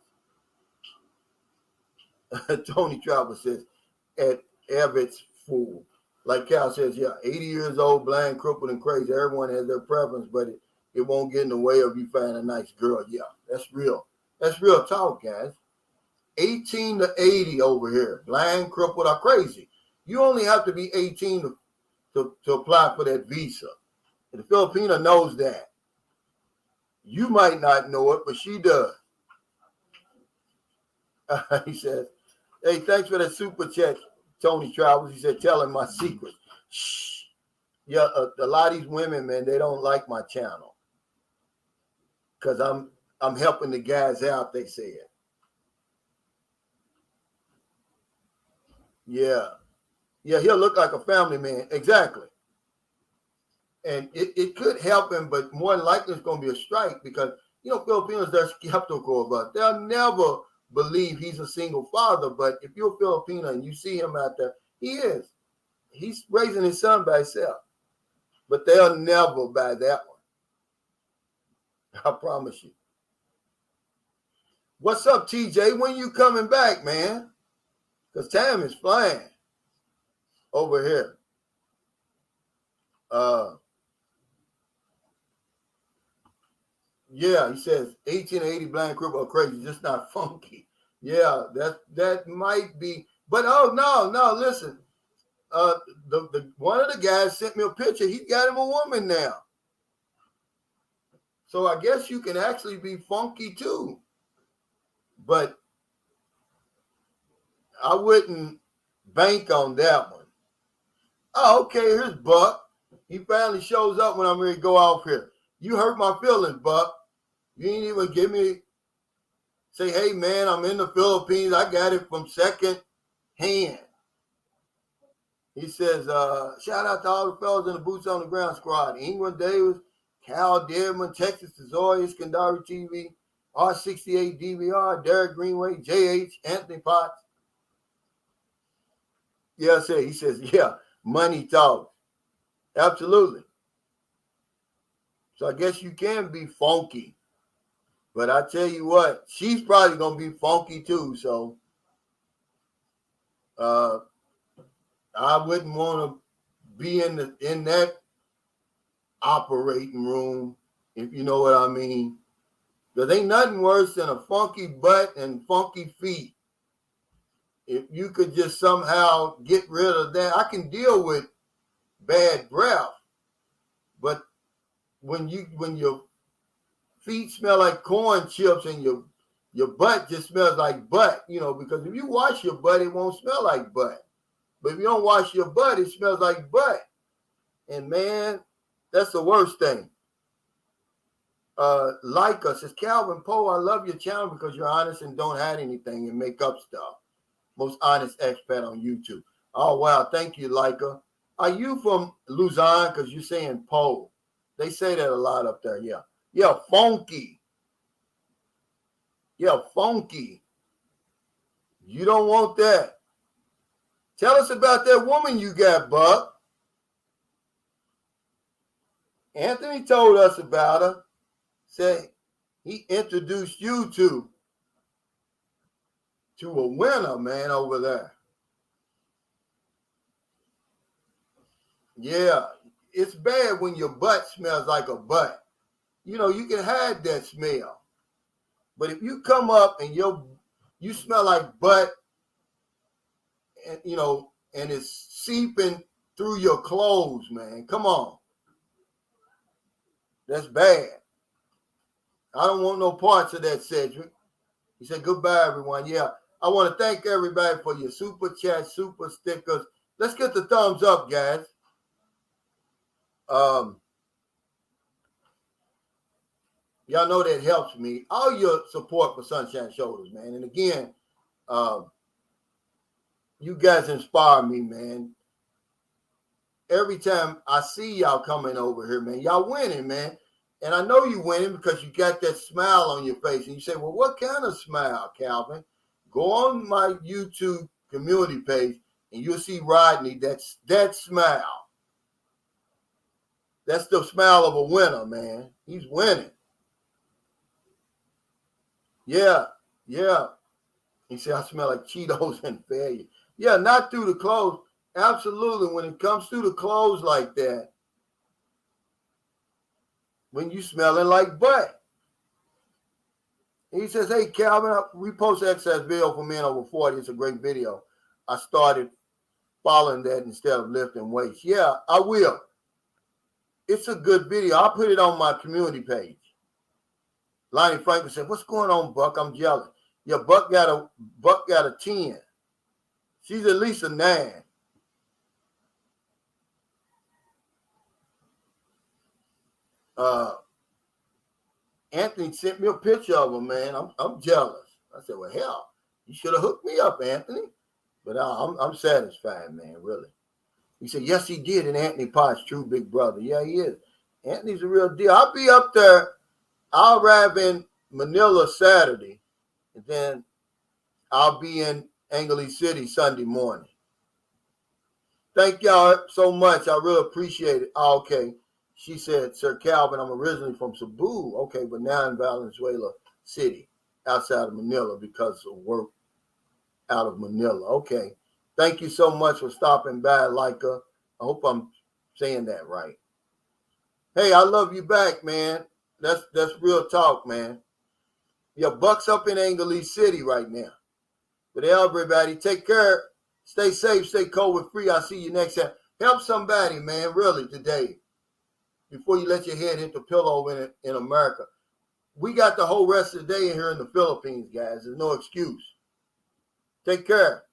Tony Travel says, at Evans fool. Like Cal says, yeah, 80 years old, blind, crippled, and crazy. Everyone has their preference, but it won't get in the way of you finding a nice girl. Yeah, that's real. That's real talk, guys. 18 to 80 over here. Blind, crippled, or crazy. You only have to be 18 to apply for that visa. And the Filipina knows that. You might not know it, but she does. He says, hey, thanks for that super chat, Tony Travels. He said, tell him my secret. Shh. Yeah, a lot of these women, man, they don't like my channel. Because I'm helping the guys out, they said. Yeah. Yeah, he'll look like a family man. Exactly. And it could help him, but more than likely it's going to be a strike because, Filipinos, they're skeptical about it. They'll never believe he's a single father. But if you're a Filipino and you see him out there, he is. He's raising his son by himself. But they'll never buy that one. I promise you. What's up, TJ? When you coming back, man? Because time is flying over here. Yeah, he says 1880 blind cripple are crazy, just not funky. Yeah, that might be. But oh no, listen. The one of the guys sent me a picture. He got him a woman now. So I guess you can actually be funky too. But I wouldn't bank on that one. Oh, okay, here's Buck. He finally shows up when I'm ready to go off here. You hurt my feelings, Buck. You ain't even give me, say, hey, man, I'm in the Philippines. I got it from second hand. He says, shout out to all the fellas in the Boots on the Ground squad. Ingram Davis, Cal Dearman, Texas Tezoy, Iskandari TV, R68 DVR, Derek Greenway, JH, Anthony Potts. Yeah, he says, yeah, money talks. Absolutely. So I guess you can be funky. But I tell you what, she's probably going to be funky too. So I wouldn't want to be in that operating room, if you know what I mean. Because ain't nothing worse than a funky butt and funky feet. If you could just somehow get rid of that, I can deal with bad breath. But when your feet smell like corn chips and your butt just smells like butt, because if you wash your butt, it won't smell like butt. But if you don't wash your butt, it smells like butt. And man, that's the worst thing. Like us, says Calvin Poe, I love your channel because you're honest and don't hide anything and make up stuff. Most honest expat on YouTube. Oh, wow. Thank you, Leica. Are you from Luzon? Because you're saying Poe. They say that a lot up there. Yeah. Yeah, funky. Yeah, funky. You don't want that. Tell us about that woman you got, Buck. Anthony told us about her. Said he introduced you to a winner, man, over there. Yeah, it's bad when your butt smells like a butt. You can hide that smell. But if you come up and you smell like butt, and and it's seeping through your clothes, man, come on. That's bad. I don't want no parts of that, Cedric. He said, goodbye, everyone. Yeah, I want to thank everybody for your super chat, super stickers. Let's get the thumbs up, guys. Y'all know that helps me. All your support for Sunshine Shoulders, man. And again, you guys inspire me, man. Every time I see y'all coming over here, man, y'all winning, man. And I know you winning because you got that smile on your face. And you say, well, what kind of smile, Calvin? Go on my YouTube community page and you'll see Rodney. That's that smile. That's the smile of a winner, man. He's winning. Yeah. He said, I smell like Cheetos and failure. Yeah, not through the clothes. Absolutely. When it comes through the clothes like that, when you smelling like butt. He says, hey, Calvin, repost the exercise video for men over 40. It's a great video. I started following that instead of lifting weights. Yeah, I will. It's a good video. I'll put it on my community page. Lonnie Franklin said, what's going on, Buck? I'm jealous. Yeah, Buck got a 10. She's at least a 9. Anthony sent me a picture of her, man. I'm jealous. I said, well, hell, you should have hooked me up, Anthony. But I'm satisfied, man, really. He said, yes, he did. And Anthony Potts, true big brother. Yeah, he is. Anthony's a real deal. I'll be up there. I'll arrive in Manila Saturday. And then I'll be in Angeles City Sunday morning. Thank y'all so much. I really appreciate it. Oh, okay. She said, Sir Calvin, I'm originally from Cebu. Okay, but now in Valenzuela City. outside of Manila because of work out of Manila. Okay. Thank you so much for stopping by, Leica. I hope I'm saying that right. Hey, I love you back, man. That's real talk, man. Your Bucks up in Anglelee City right now. But everybody, take care. Stay safe, stay COVID free. I'll see you next time. Help somebody, man, really, today. Before you let your head hit the pillow in America. We got the whole rest of the day in here in the Philippines, guys. There's no excuse. Take care.